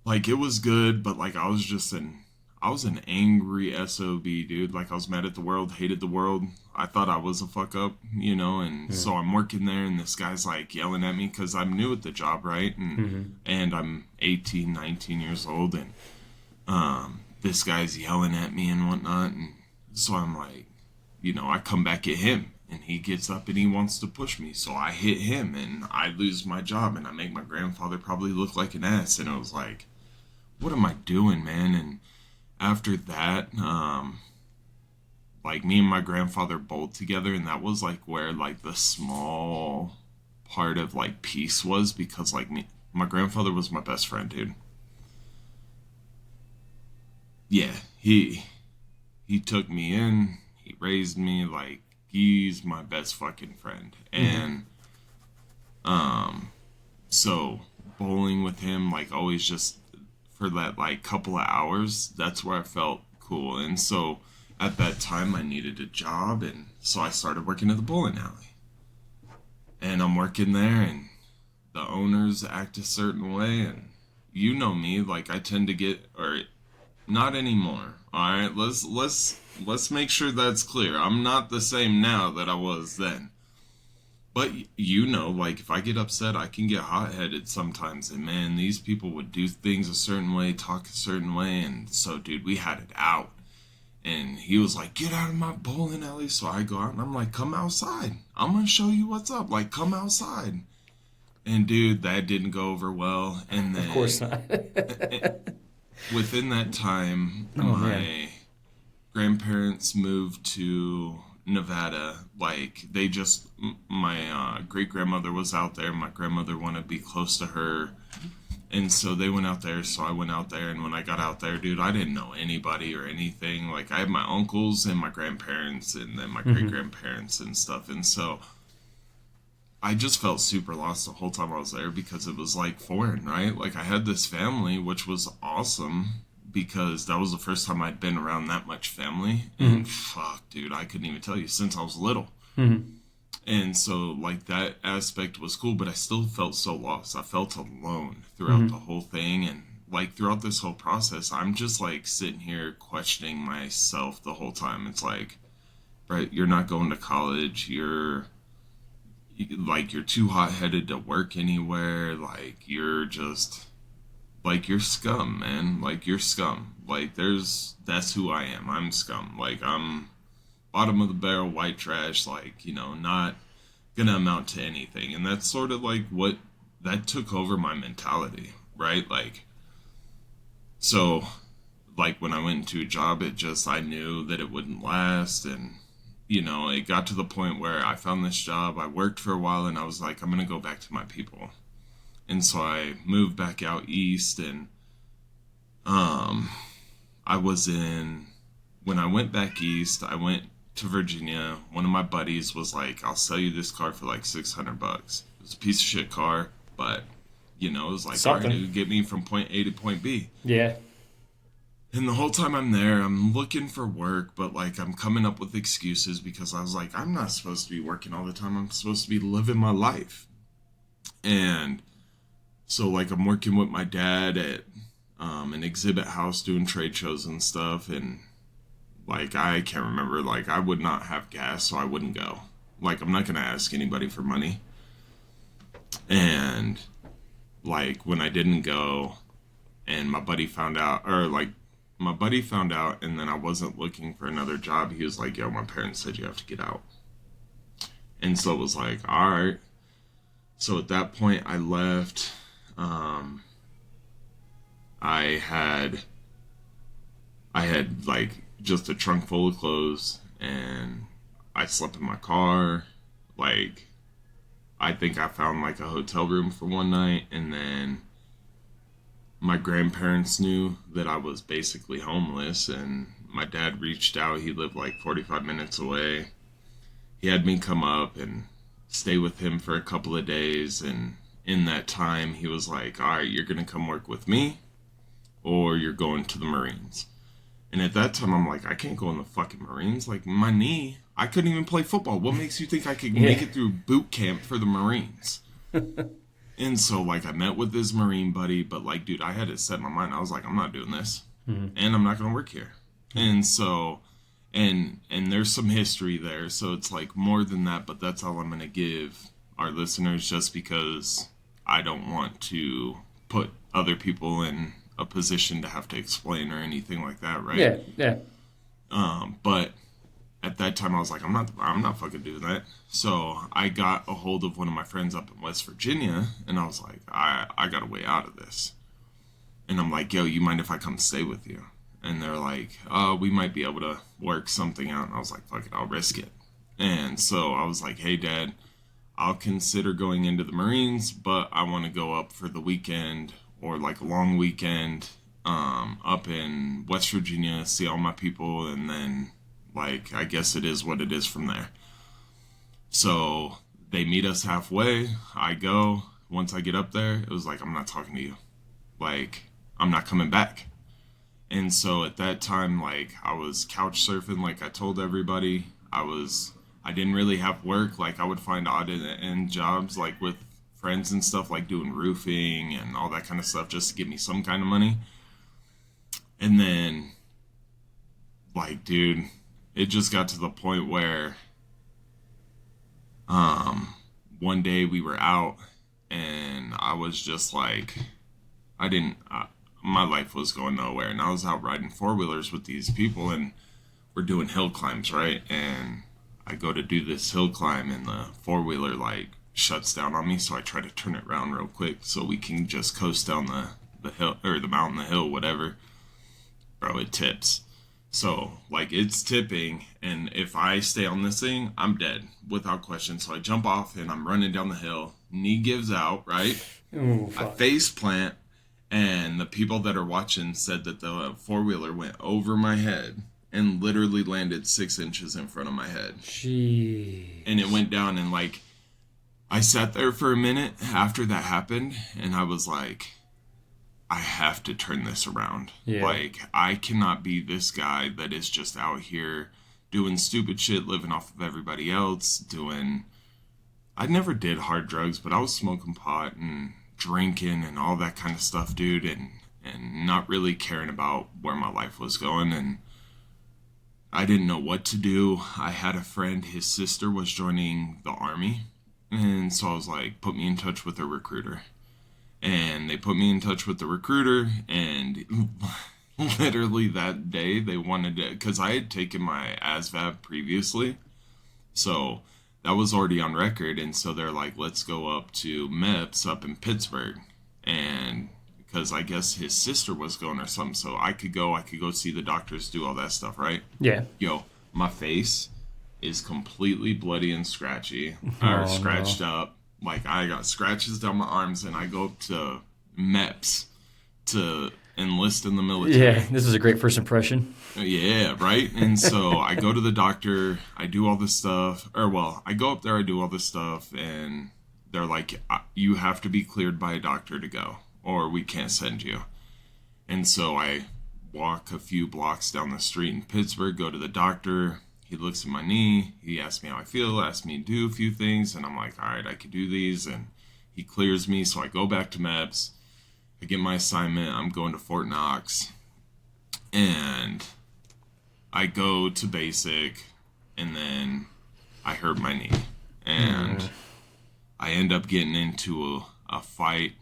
like it was good, but like I was an angry SOB, dude. Like I was mad at the world, hated the world. I thought I was a fuck up, and Mm-hmm. so I'm working there and this guy's like yelling at me cuz I'm new at the job, right? Mm-hmm. And I'm 18, 19 years old, and this guy's yelling at me and whatnot. And so I'm like, I come back at him, and he gets up and he wants to push me. So I hit him and I lose my job, and I make my grandfather probably look like an ass. And I was like, what am I doing, man? And after that, like me and my grandfather bowled together, and that was like where like the small part of like peace was, because like my grandfather was my best friend, dude. Yeah, he took me in, he raised me, like he's my best fucking friend. Mm-hmm. And so bowling with him, like always, just for that like couple of hours, that's where I felt cool. And so at that time I needed a job, and so I started working at the bowling alley. And I'm working there, and the owners act a certain way, and you know me, like I tend to get, or not anymore. All right, let's make sure that's clear. I'm not the same now that I was then. But like if I get upset, I can get hot headed sometimes. And man, these people would do things a certain way, talk a certain way. And so, dude, we had it out. And he was like, get out of my bowling alley. So I go out and I'm like, come outside. I'm going to show you what's up. Like, come outside. And dude, that didn't go over well. And Of course then not. within that time, Oh man. my grandparents moved to Nevada. Like they just, my great grandmother was out there. My grandmother wanted to be close to her, and so they went out there. So I went out there, and when I got out there, dude, I didn't know anybody or anything. Like I had my uncles and my grandparents, and then my great Mm-hmm. grandparents and stuff. And so I just felt super lost the whole time I was there, because it was like foreign, right? Like I had this family, which was awesome, because that was the first time I'd been around that much family. Mm-hmm. And fuck, dude, I couldn't even tell you, since I was little. Mm-hmm. And so, like, that aspect was cool, but I still felt so lost. I felt alone throughout the Mm-hmm. whole thing. And, like, throughout this whole process, I'm just, like, sitting here questioning myself the whole time. It's like, right, you're not going to college. You're too hot headed to work anywhere. Like, you're just, like, you're scum, man. Like, you're scum. Like, that's who I am. I'm scum. Like, I'm bottom of the barrel white trash, like, not gonna amount to anything. And that's sort of like what that took over my mentality, right? Like, so, like, when I went into a job, I knew that it wouldn't last. And, it got to the point where I found this job, I worked for a while, and I was like, I'm gonna go back to my people. And so I moved back out east, and, um, I was in, when I went back east, I went to Virginia. One of my buddies was like, I'll sell you this car for like $600. It was a piece of shit car, but it was like, all right, it Something. would get me from point A to point B. Yeah. And the whole time I'm there, I'm looking for work, but like I'm coming up with excuses, because I was like, I'm not supposed to be working all the time. I'm supposed to be living my life. And so like I'm working with my dad at an exhibit house doing trade shows and stuff. And like I can't remember, like I would not have gas, so I wouldn't go. Like I'm not gonna ask anybody for money. And like when I didn't go, and my buddy found out, or like my buddy found out, and then I wasn't looking for another job, he was like, yo, my parents said you have to get out. And so it was like, all right. So at that point I left. um i had I had like just a trunk full of clothes, and I slept in my car. Like, I think I found like a hotel room for one night, and then my grandparents knew that I was basically homeless, and my dad reached out. He lived like 45 minutes away. He had me come up and stay with him for a couple of days, and in that time, he was like, all right, you're going to come work with me or you're going to the Marines. And at that time, I'm like, I can't go in the fucking Marines. Like, my knee, I couldn't even play football. What makes you think I could Yeah. make it through boot camp for the Marines? And so, like, I met with this Marine buddy, but, like, dude, I had to set my mind. I was like, I'm not doing this. Mm-hmm. And I'm not going to work here. And so, and there's some history there. So it's, like, more than that, but that's all I'm going to give our listeners just because I don't want to put other people in a position to have to explain or anything like that, right? Yeah, yeah. But at that time I was like, I'm not fucking doing that. So I got a hold of one of my friends up in West Virginia and I was like, I got a way out of this. And I'm like, yo, you mind if I come stay with you? And they're like, we might be able to work something out. And I was like, fuck it, I'll risk it. And so I was like, hey dad, I'll consider going into the Marines, but I want to go up for the weekend or like a long weekend up in West Virginia, see all my people, and then like I guess it is what it is from there. So they meet us halfway. I go. Once I get up there, it was like I'm not talking to you. Like I'm not coming back. And so at that time, like I was couch surfing, like I told everybody. I didn't really have work. Like I would find odd end jobs, like with friends and stuff, like doing roofing and all that kind of stuff, just to give me some kind of money. And then, like, dude, it just got to the point where, one day we were out, and I was just like, I didn't. My life was going nowhere, and I was out riding four wheelers with these people, and we're doing hill climbs, right? And I go to do this hill climb, and the four wheeler like shuts down on me, so I try to turn it around real quick so we can just coast down the hill or the mountain, the hill, whatever. Bro, it tips. So, like, it's tipping, and if I stay on this thing, I'm dead without question. So I jump off, and I'm running down the hill. Knee gives out, right? Ooh, I fuck. face plant, and the people that are watching said that the four wheeler went over my head and literally landed 6 inches in front of my head. Gee. And it went down, and like, I sat there for a minute after that happened, and I was like, I have to turn this around. Yeah. Like, I cannot be this guy that is just out here doing stupid shit, living off of everybody else, doing. I never did hard drugs, but I was smoking pot and drinking and all that kind of stuff, dude, and not really caring about where my life was going, and I didn't know what to do. I had a friend, his sister was joining the army, and so I was like, put me in touch with a recruiter. And they put me in touch with the recruiter, and literally that day they wanted to, because I had taken my ASVAB previously, so that was already on record, and so they're like, let's go up to MEPS up in Pittsburgh, and because I guess his sister was going or something, so I could go see the doctors, do all that stuff, right? Yeah. Yo, my face is completely bloody and scratchy, or Oh, scratched no. up. Like, I got scratches down my arms, and I go up to MEPS to enlist in the military. Yeah, this is a great first impression. Yeah, right? And so I go to the doctor, I do all this stuff, or well, I go up there, I do all this stuff, and they're like, you have to be cleared by a doctor to go, or we can't send you. And so I walk a few blocks down the street in Pittsburgh, go to the doctor. He looks at my knee. He asks me how I feel, asks me to do a few things. And I'm like, all right, I can do these. And he clears me. So I go back to MEPS. I get my assignment. I'm going to Fort Knox. And I go to basic. And then I hurt my knee. And I end up getting into a fight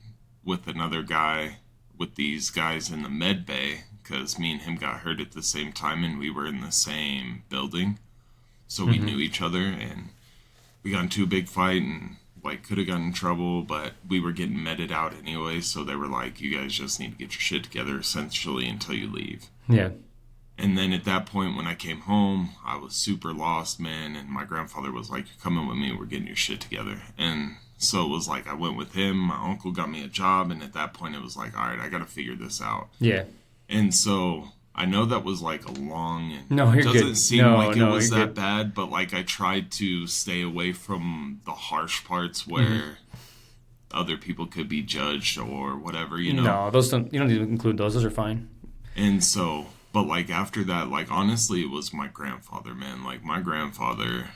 with another guy, with these guys in the med bay, because me and him got hurt at the same time, and we were in the same building, so we knew each other, and we got into a big fight, and like could have gotten in trouble, but we were getting meted out anyway, so they were like, you guys just need to get your shit together essentially until you leave. Yeah. And then at that point, when I came home, I was super lost, man, and my grandfather was like, you're coming with me, we're getting your shit together. And so it was like, I went with him, my uncle got me a job, and at that point it was like, all right, I gotta figure this out. Yeah. And so I know that was like a long, and No, you're it doesn't good. seem No, like it no, was you're that good. bad, but like I tried to stay away from the harsh parts where other people could be judged or whatever, No, those don't. You don't need to include those. Those are fine. And so, but like after that, like honestly, it was my grandfather, man. Like my grandfather,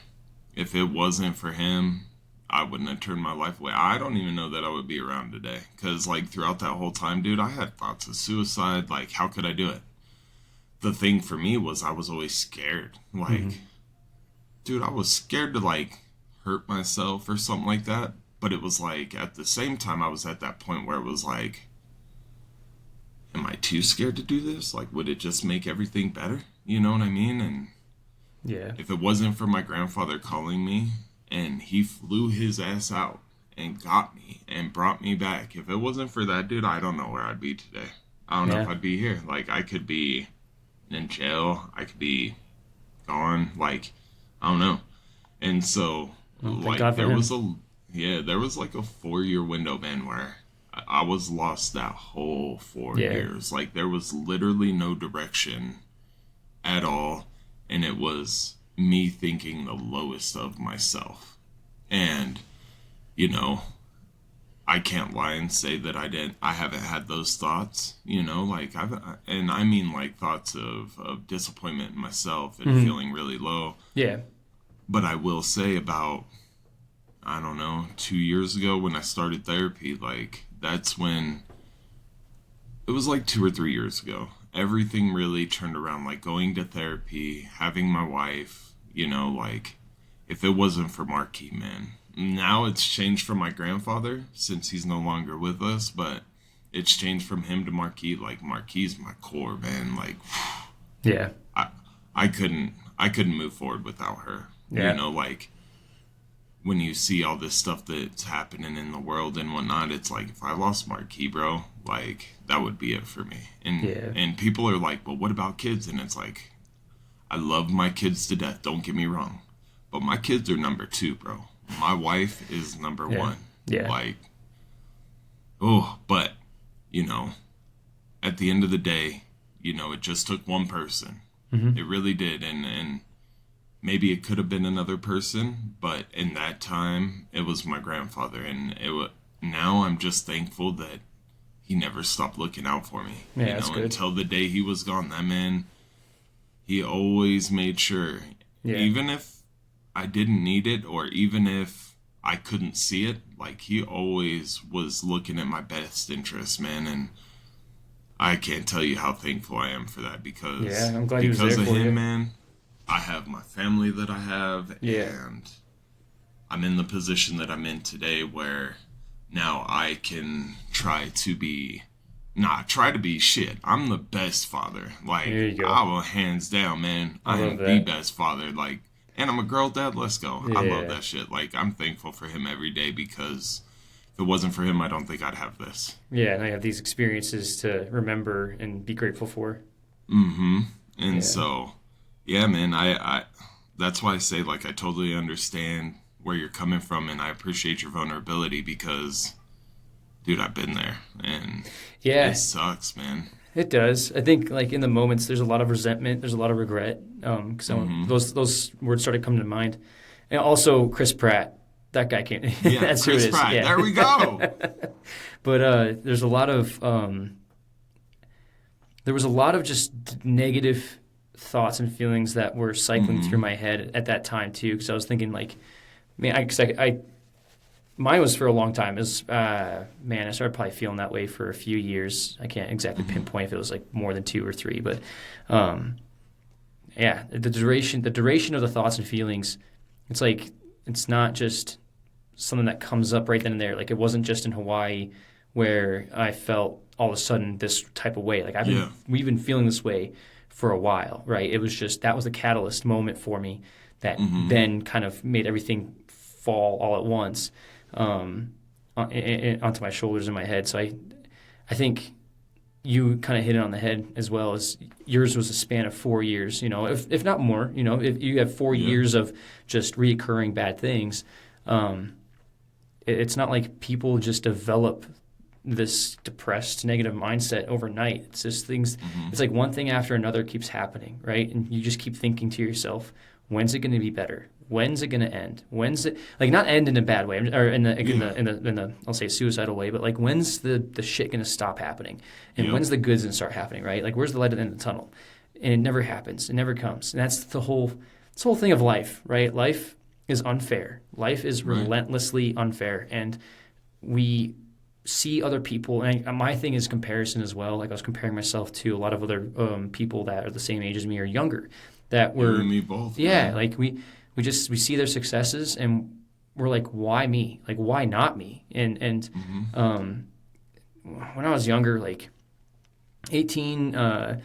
if it wasn't for him, I wouldn't have turned my life away. I don't even know that I would be around today. Because like throughout that whole time, dude, I had thoughts of suicide. Like, how could I do it? The thing for me was I was always scared. Like, dude, I was scared to like hurt myself or something like that. But it was like at the same time, I was at that point where it was like, am I too scared to do this? Like, would it just make everything better? You know what I mean? And Yeah. if it wasn't for my grandfather calling me and he flew his ass out and got me and brought me back, if it wasn't for that, dude, I don't know where I'd be today. I don't know Yeah. if I'd be here. Like, I could be in jail. I could be gone. Like, I don't know. And so, Well, thank like, God for him. there was like a 4 year window, man, where I was lost that whole four Yeah. years. Like, there was literally no direction at all. And it was me thinking the lowest of myself. And, you know, I can't lie and say that I haven't had those thoughts, like and I mean like thoughts of disappointment in myself and Hmm. feeling really low. Yeah. But I will say about, I don't know, 2 years ago when I started therapy, like that's when, it was like 2 or 3 years ago. Everything really turned around, like going to therapy, having my wife, like if it wasn't for Marquis, man. Now it's changed from my grandfather since he's no longer with us, but it's changed from him to Marquis. Like Marquis is my core, man. Like Yeah. I I couldn't move forward without her. Yeah. Like when you see all this stuff that's happening in the world and whatnot, it's like if I lost Marquis, bro, like that would be it for me. And Yeah. and people are like, well, what about kids? And it's like, I love my kids to death. Don't get me wrong, but my kids are number two, bro. My wife is number Yeah. one. Yeah. Like, oh, but you know, at the end of the day, it just took one person. Hmm. It really did, and maybe it could have been another person, but in that time, it was my grandfather, and now I'm just thankful that he never stopped looking out for me. Yeah, that's good. Until the day he was gone. That man, he always made sure, Yeah. even if I didn't need it, or even if I couldn't see it, like he always was looking at my best interest, man, and I can't tell you how thankful I am for that Yeah, I'm glad he was there of for him, you. man. I have my family that I have, Yeah. and I'm in the position that I'm in today where now I can not try to be shit. I'm the best father. Like, There you go. I will hands down, man. I love am the that. best father. Like, and I'm a girl dad. Let's go. I Yeah. love that shit. Like, I'm thankful for him every day because if it wasn't for him, I don't think I'd have this. Yeah, and I have these experiences to remember and be grateful for. Mm-hmm. And Yeah. so, yeah, man, I that's why I say like I totally understand where you're coming from and I appreciate your vulnerability because dude, I've been there and Yeah, it sucks, man. it does. I think like in the moments, there's a lot of resentment, there's a lot of regret. Because those words started coming to mind, and also Chris Pratt. That guy can't. Yeah, That's who Chris it is. Pratt. Yeah. There we go. But there's a lot of there was a lot of just negative thoughts and feelings that were cycling through my head at that time too. Because I was thinking like, man, I mine was for a long time. It was man, I started probably feeling that way for a few years. I can't exactly pinpoint if it was like more than 2 or 3, but yeah, the duration of the thoughts and feelings. It's like it's not just something that comes up right then and there. Like it wasn't just in Hawaii where I felt all of a sudden this type of way. Like we've been feeling this way for a while, right? It was just that was the catalyst moment for me that then kind of made everything fall all at once onto my shoulders and my head. So I think you kind of hit it on the head as well as yours was a span of 4 years, if not more, if you have 4 years of just reoccurring bad things, it's not like people just develop this depressed negative mindset overnight. It's just things, it's like one thing after another keeps happening, right? And you just keep thinking to yourself, When's it going to be better? When's it going to end? When's it like not end in a bad way or in the I'll say suicidal way, but like when's the shit going to stop happening? And Yep. when's the good's going to start happening, right? Like where's the light at the end of the tunnel? And it never happens. It never comes. And that's the whole thing of life, right? Life is unfair. Life is relentlessly unfair, and we see other people, and my thing is comparison as well. Like I was comparing myself to a lot of other people that are the same age as me or younger that were You and me both. yeah, Man. like we see their successes and we're like, why me? Like why not me? And when I was younger, like 18, man,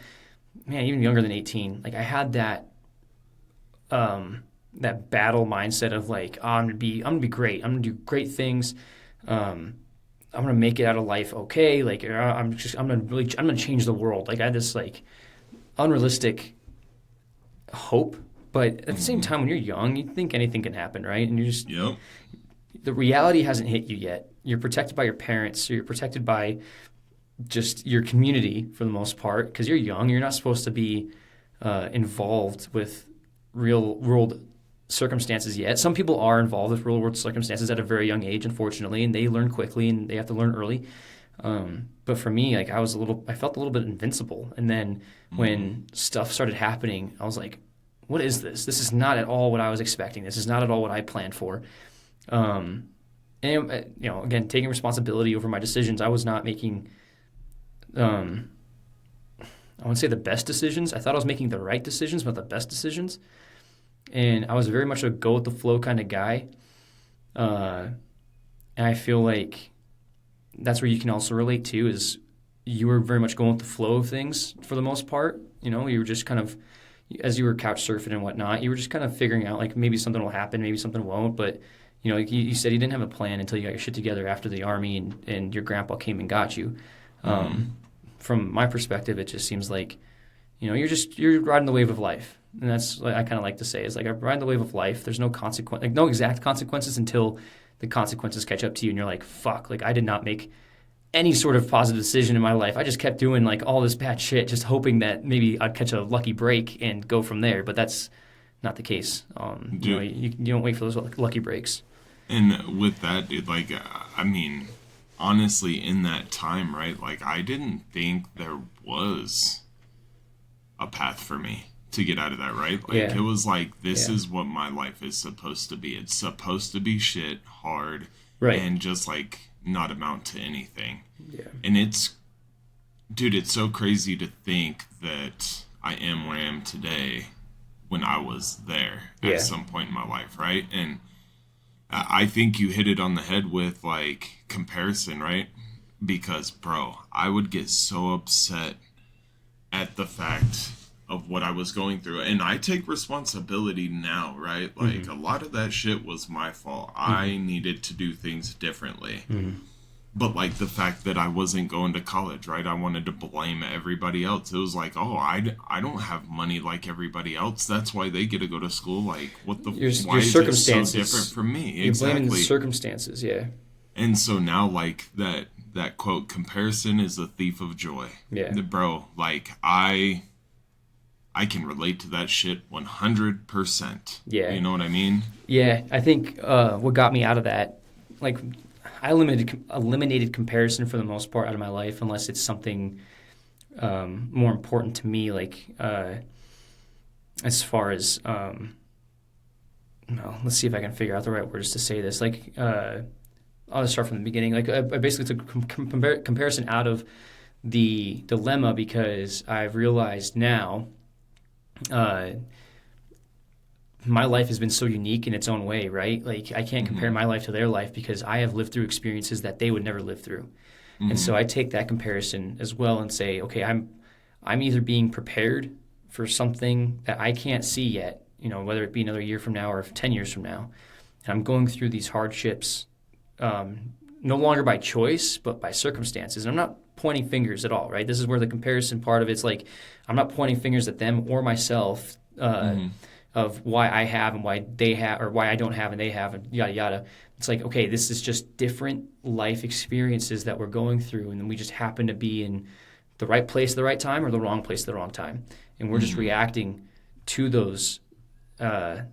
even younger than 18, like I had that that battle mindset of like, oh, I'm gonna be great. I'm gonna do great things. I'm gonna make it out of life okay. Like I'm gonna change the world. Like I had this like unrealistic hope, but at the same time, when you're young, you think anything can happen, right? And you're just Yep. the reality hasn't hit you yet. You're protected by your parents. So you're protected by just your community for the most part because you're young. You're not supposed to be involved with real world circumstances yet. Some people are involved with real world circumstances at a very young age, unfortunately, and they learn quickly and they have to learn early. But for me, like I felt a little bit invincible. And then when stuff started happening, I was like, what is this? This is not at all what I was expecting. This is not at all what I planned for. And again, taking responsibility over my decisions, I was not making, I wouldn't say the best decisions. I thought I was making the right decisions, but the best decisions. And I was very much a go with the flow kind of guy. And I feel like that's where you can also relate to is you were very much going with the flow of things for the most part. You know, you were just kind of, as you were couch surfing and whatnot, you were just kind of figuring out like maybe something will happen, maybe something won't. But, you know, like you said you didn't have a plan until you got your shit together after the Army and your grandpa came and got you. From my perspective, it just seems like, you know, you're riding the wave of life. And that's what I kind of like to say is like, I'm riding the wave of life. There's no consequence, like no exact consequences until the consequences catch up to you and you're like, fuck, like I did not make any sort of positive decision in my life. I just kept doing like all this bad shit, just hoping that maybe I'd catch a lucky break and go from there. But that's not the case. You know, you don't wait for those lucky breaks. And with that, dude, like, I mean, honestly, in that time, right, like, I didn't think there was a path for me to get out of that, right? Like, Yeah. it was like, this Yeah. is what my life is supposed to be. It's supposed to be shit, hard, Right. and just, like, not amount to anything. Yeah. And it's, dude, it's so crazy to think that I am where I am today when I was there Yeah. at some point in my life, right? And I think you hit it on the head with like comparison, right? Because, bro, I would get so upset at the fact of what I was going through. And I take responsibility now, right? Like a lot of that shit was my fault. I needed to do things differently. But like the fact that I wasn't going to college, right? I wanted to blame everybody else. It was like, oh, I don't have money like everybody else. That's why they get to go to school. Like, what the? Your why is it so circumstances. different from me? You're blaming the Exactly. circumstances, yeah. And so now, like that quote, comparison is a thief of joy. Yeah. Bro, like I can relate to that shit 100%. Yeah. You know what I mean? Yeah, I think what got me out of that, like, I eliminated comparison for the most part out of my life, unless it's something more important to me, like as far as, no, let's see if I can figure out the right words to say this. Like, I'll just start from the beginning. Like, I basically took comparison out of the dilemma because I've realized now my life has been so unique in its own way, right? Like I can't compare my life to their life because I have lived through experiences that they would never live through. And so I take that comparison as well and say, okay, I'm either being prepared for something that I can't see yet, you know, whether it be another year from now or 10 years from now. And I'm going through these hardships no longer by choice, but by circumstances. And I'm not pointing fingers at all, right? This is where the comparison part of it's like, I'm not pointing fingers at them or myself of why I have and why they have, or why I don't have and they have, and yada, yada. It's like, okay, this is just different life experiences that we're going through, and then we just happen to be in the right place at the right time or the wrong place at the wrong time. And we're just reacting to those I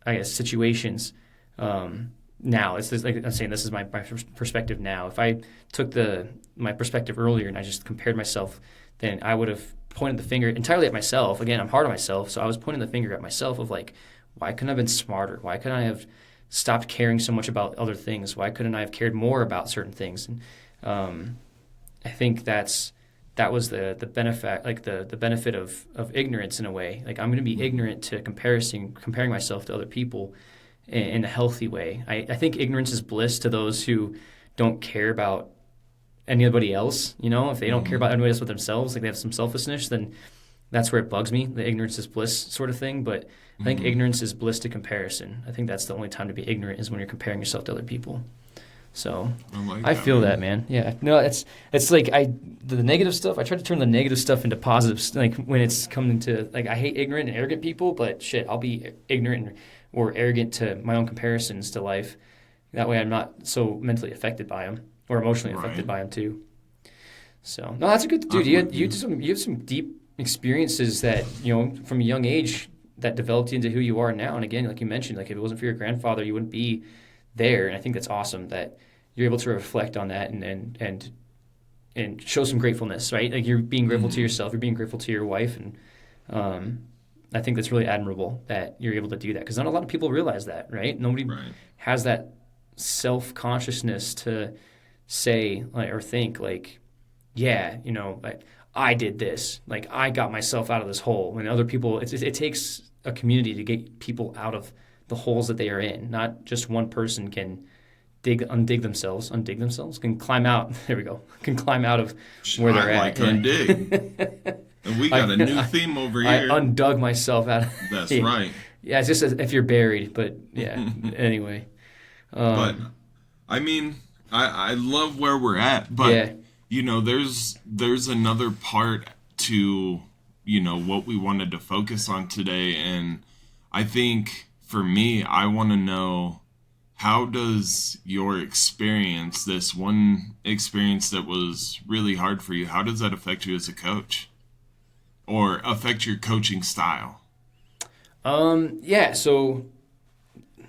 guess, situations. Now it's just, like I'm saying, this is my perspective now. If I took my perspective earlier and I just compared myself, then I would have pointed the finger entirely at myself. Again, I'm hard on myself, so I was pointing the finger at myself of like, why couldn't I have been smarter? Why couldn't I have stopped caring so much about other things? Why couldn't I have cared more about certain things? And I think that was the benefit, like the benefit of ignorance in a way. Like I'm going to be ignorant to comparing myself to other people in a healthy way. I think ignorance is bliss to those who don't care about anybody else. You know, if they don't care about anybody else but themselves, like they have some selfishness, then that's where it bugs me, the ignorance is bliss sort of thing. But I think ignorance is bliss to comparison. I think that's the only time to be ignorant is when you're comparing yourself to other people. So I feel that, man. Yeah. No, it's like the negative stuff, I try to turn the negative stuff into positives. Like when it's coming to, like, I hate ignorant and arrogant people, but shit, I'll be ignorant or arrogant to my own comparisons to life. That way I'm not so mentally affected by them or emotionally affected by them too. So, no, that's a good, dude. You have some deep experiences that, you know, from a young age that developed you into who you are now. And again, like you mentioned, like if it wasn't for your grandfather, you wouldn't be there. And I think that's awesome that you're able to reflect on that and show some gratefulness, right? Like you're being grateful to yourself, you're being grateful to your wife. And I think that's really admirable that you're able to do that because not a lot of people realize that, right? Nobody has that self-consciousness to say like, or think like, yeah, you know, like I did this, like I got myself out of this hole. And other people, it takes a community to get people out of the holes that they are in. Not just one person can undig themselves, can climb out. There we go. Can climb out of where they're at. Undig. And we got a new theme over here. I undug myself out. That's right. Yeah, it's just as if you're buried, but yeah. Anyway. But I mean, I love where we're at, but you know, there's another part to, you know, what we wanted to focus on today, and I think for me, I want to know, how does your experience, this one experience that was really hard for you, how does that affect you as a coach? Or affect your coaching style? Yeah, so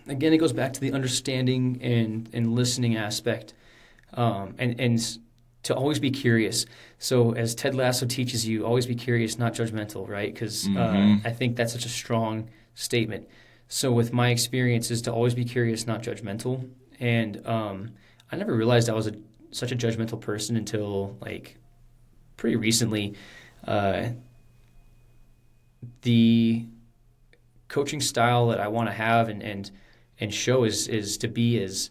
again, it goes back to the understanding and listening aspect, and to always be curious. So as Ted Lasso teaches you, always be curious, not judgmental, right? Because I think that's such a strong statement. So with my experience is to always be curious, not judgmental. And I never realized I was such a judgmental person until like pretty recently. The coaching style that I want to have and show is to be as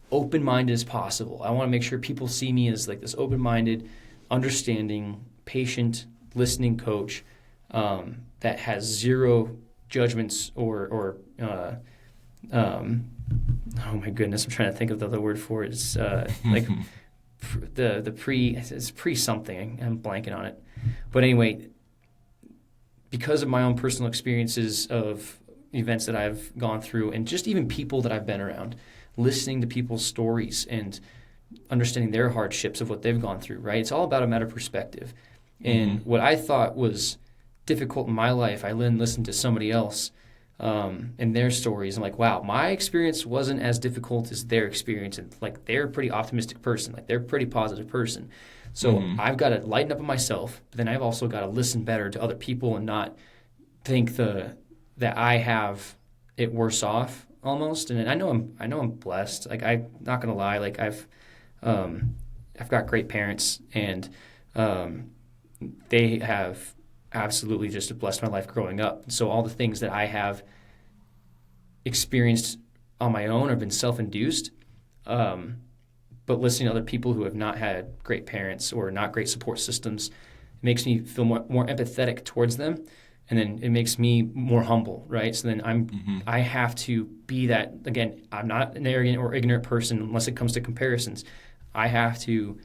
open-minded as possible. I want to make sure people see me as like this open-minded, understanding, patient, listening coach that has zero judgments or oh my goodness, I'm trying to think of the other word for it. It's like it's pre something. I'm blanking on it. But anyway, because of my own personal experiences of events that I've gone through and just even people that I've been around, listening to people's stories and understanding their hardships of what they've gone through, right? It's all about a matter of perspective. And what I thought was difficult in my life, I then listened to somebody else and their stories. I'm like, wow, my experience wasn't as difficult as their experience. And like, they're a pretty optimistic person. Like, they're a pretty positive person. So I've got to lighten up on myself, but then I've also got to listen better to other people and not think that I have it worse off almost. And I know I'm blessed. Like, I'm not gonna lie. Like, I've got great parents, and they have absolutely just blessed my life growing up. So all the things that I have experienced on my own have been self-induced. But listening to other people who have not had great parents or not great support systems makes me feel more empathetic towards them. And then it makes me more humble, right? So then I have to be that. Again, I'm not an arrogant or ignorant person unless it comes to comparisons. I have to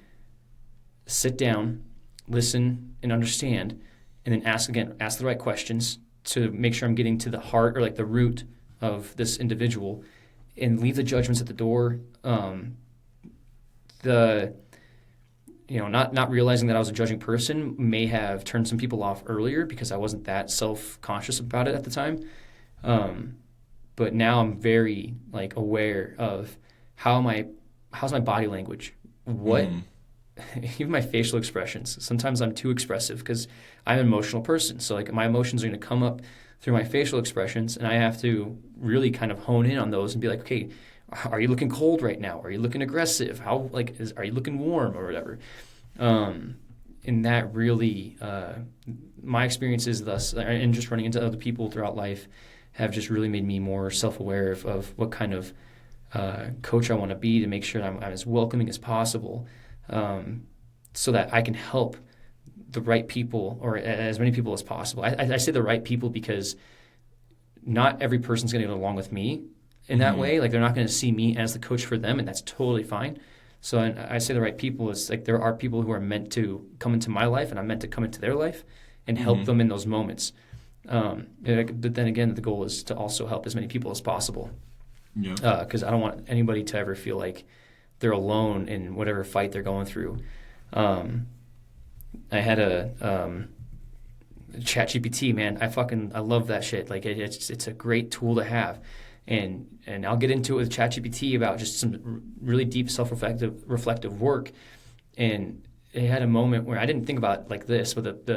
sit down, listen, and understand, and then ask the right questions to make sure I'm getting to the heart or like the root of this individual, and leave the judgments at the door. Not realizing that I was a judging person may have turned some people off earlier because I wasn't that self-conscious about it at the time. But now I'm very like aware of how's my body language, what Mm-hmm. even my facial expressions. Sometimes I'm too expressive because I'm an emotional person. So like my emotions are going to come up through my facial expressions, and I have to really kind of hone in on those and be like, okay, are you looking cold right now? Are you looking aggressive? Are you looking warm or whatever? Um, and that really, my experiences thus, and just running into other people throughout life, have just really made me more self-aware of what kind of coach I want to be to make sure I'm as welcoming as possible, so that I can help the right people or as many people as possible. I say the right people because not every person's going to get along with me in that Mm-hmm. way. Like they're not going to see me as the coach for them, and that's totally fine. So I say the right people is like there are people who are meant to come into my life, and I'm meant to come into their life and help Mm-hmm. them in those moments. But then again, the goal is to also help as many people as possible, Yeah. because I don't want anybody to ever feel like they're alone in whatever fight they're going through. Um, I had a ChatGPT, man. I love that shit. Like it's a great tool to have, and I'll get into it with ChatGPT about just some really deep reflective work. And it had a moment where I didn't think about it like this, but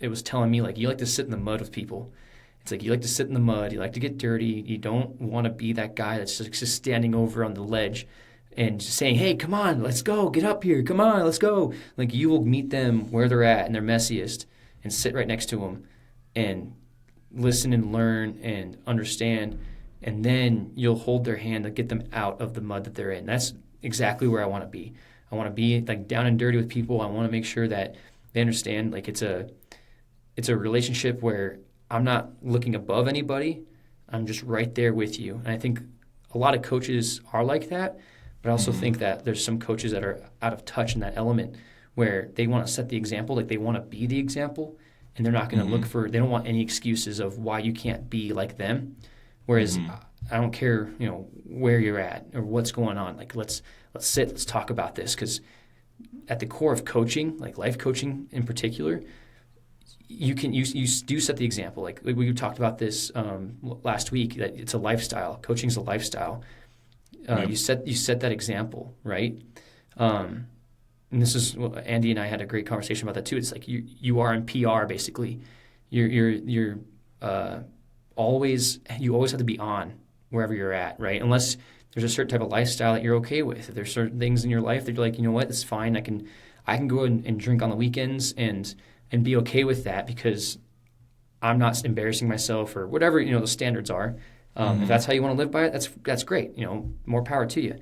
it was telling me like you like to sit in the mud with people. It's like you like to sit in the mud, you like to get dirty, you don't want to be that guy that's just standing over on the ledge and just saying, "Hey, come on, let's go, get up here, come on, let's go." Like you will meet them where they're at and their messiest, and sit right next to them, and listen and learn and understand, and then you'll hold their hand to get them out of the mud that they're in. That's exactly where I want to be. I want to be like down and dirty with people. I want to make sure that they understand like it's a relationship where I'm not looking above anybody. I'm just right there with you. And I think a lot of coaches are like that, but I also Mm-hmm. think that there's some coaches that are out of touch in that element where they want to set the example, like they want to be the example, and they're not going to Mm-hmm. look for, they don't want any excuses of why you can't be like them. Whereas Mm-hmm. I don't care, where you're at or what's going on. Like let's sit, let's talk about this, because at the core of coaching, like life coaching in particular, you do set the example. Like we talked about this last week, that it's a lifestyle. Coaching is a lifestyle. Yep. You set that example, right? And this is Andy and I had a great conversation about that too. It's like you are in PR basically. You're always you always have to be on wherever you're at, right? Unless there's a certain type of lifestyle that you're okay with. If there's certain things in your life that you're like, you know what, it's fine. I can go and drink on the weekends and be okay with that because I'm not embarrassing myself or whatever the standards are. If Mm-hmm. that's how you want to live by it, that's great. More power to you.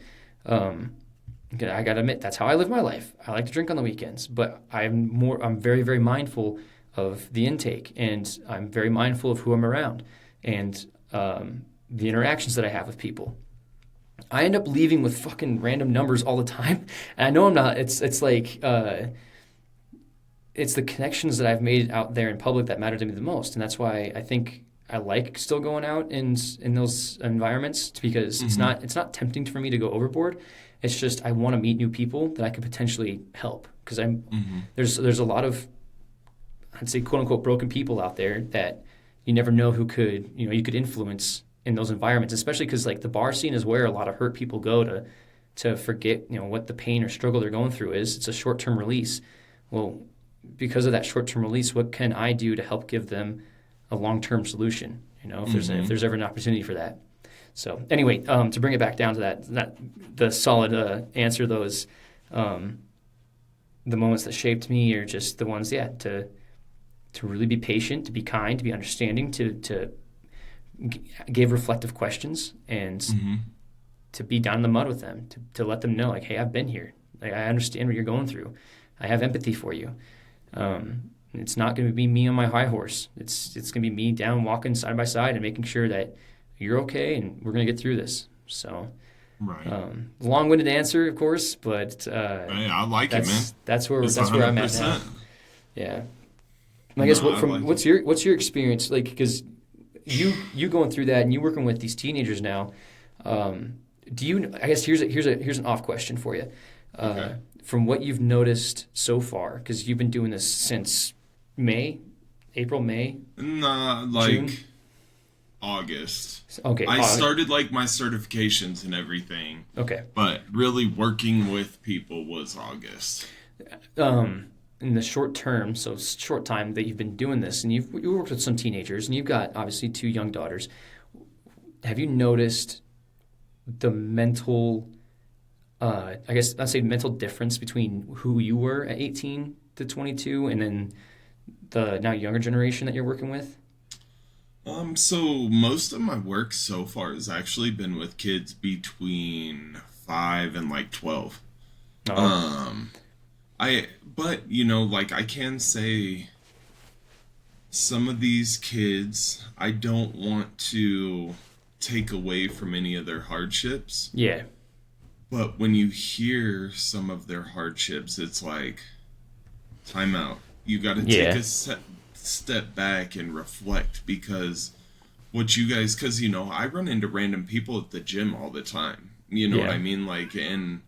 I got to admit that's how I live my life. I like to drink on the weekends, but I'm very very mindful of the intake, and I'm very mindful of who I'm around and the interactions that I have with people. I end up leaving with fucking random numbers all the time, and I know I'm not. It's like it's the connections that I've made out there in public that matter to me the most, and that's why I think I like still going out in those environments, because Mm-hmm. it's not tempting for me to go overboard. It's just I want to meet new people that I could potentially help, because Mm-hmm. there's a lot of, I'd say, quote unquote broken people out there that you never know who could you could influence in those environments, especially because like the bar scene is where a lot of hurt people go to forget what the pain or struggle they're going through is. It's a short term release. Well, because of that short term release, what can I do to help give them a long term solution? If Mm-hmm. there's ever an opportunity for that. So anyway, to bring it back down to that the solid answer, those the moments that shaped me are just the ones, yeah, to really be patient, to be kind, to be understanding, to give reflective questions, and Mm-hmm. to be down in the mud with them, to let them know, like, hey, I've been here. Like, I understand what you're going through. I have empathy for you. It's not going to be me on my high horse. It's going to be me down walking side by side and making sure that you're okay and we're going to get through this. So, Right. long-winded answer, of course, but Hey, I like it, man. that's where It's I'm at now. 100%. Yeah. I No, guess I like it. what's your experience like? Because you going through that and you working with these teenagers now. Do you? I guess here's an off question for you. Okay. From what you've noticed so far, because you've been doing this since April, May, Nah, June. like August. Okay. I started like my certifications and everything, Okay. but really working with people was August. In the short term, so short time that you've been doing this, and you worked with some teenagers, and you've got obviously two young daughters. Have you noticed the mental, I guess I'd say mental difference between who you were at 18 to 22, and then the now younger generation that you're working with? So most of my work so far has actually been with kids between 5 and like 12. Oh, Um, but like I can say some of these kids, I don't want to take away from any of their hardships. yeah, But when you hear some of their hardships, it's like, time out. You got to take yeah, a step back and reflect because what you guys, because, I run into random people at the gym all the time. You know what yeah, I mean? Like, and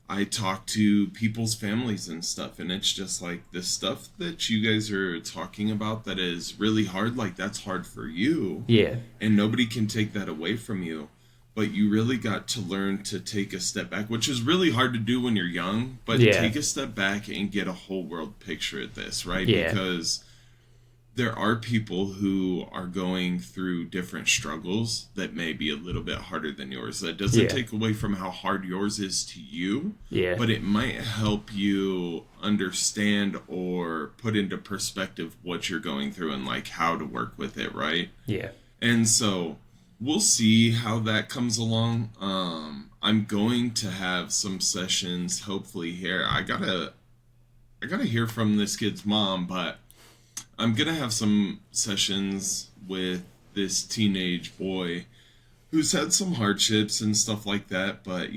I talk to people's families and stuff, and it's just like the stuff that you guys are talking about that is really hard, like, that's hard for you, yeah, and nobody can take that away from you. But you really got to learn to take a step back, which is really hard to do when you're young, but yeah, take a step back and get a whole world picture at this, right? yeah, Because there are people who are going through different struggles that may be a little bit harder than yours. That doesn't yeah, take away from how hard yours is to you, yeah, but it might help you understand or put into perspective what you're going through and like how to work with it, right? yeah, And so we'll see how that comes along. I'm going to have some sessions hopefully here. I gotta hear from this kid's mom, but I'm gonna have some sessions with this teenage boy who's had some hardships and stuff like that, but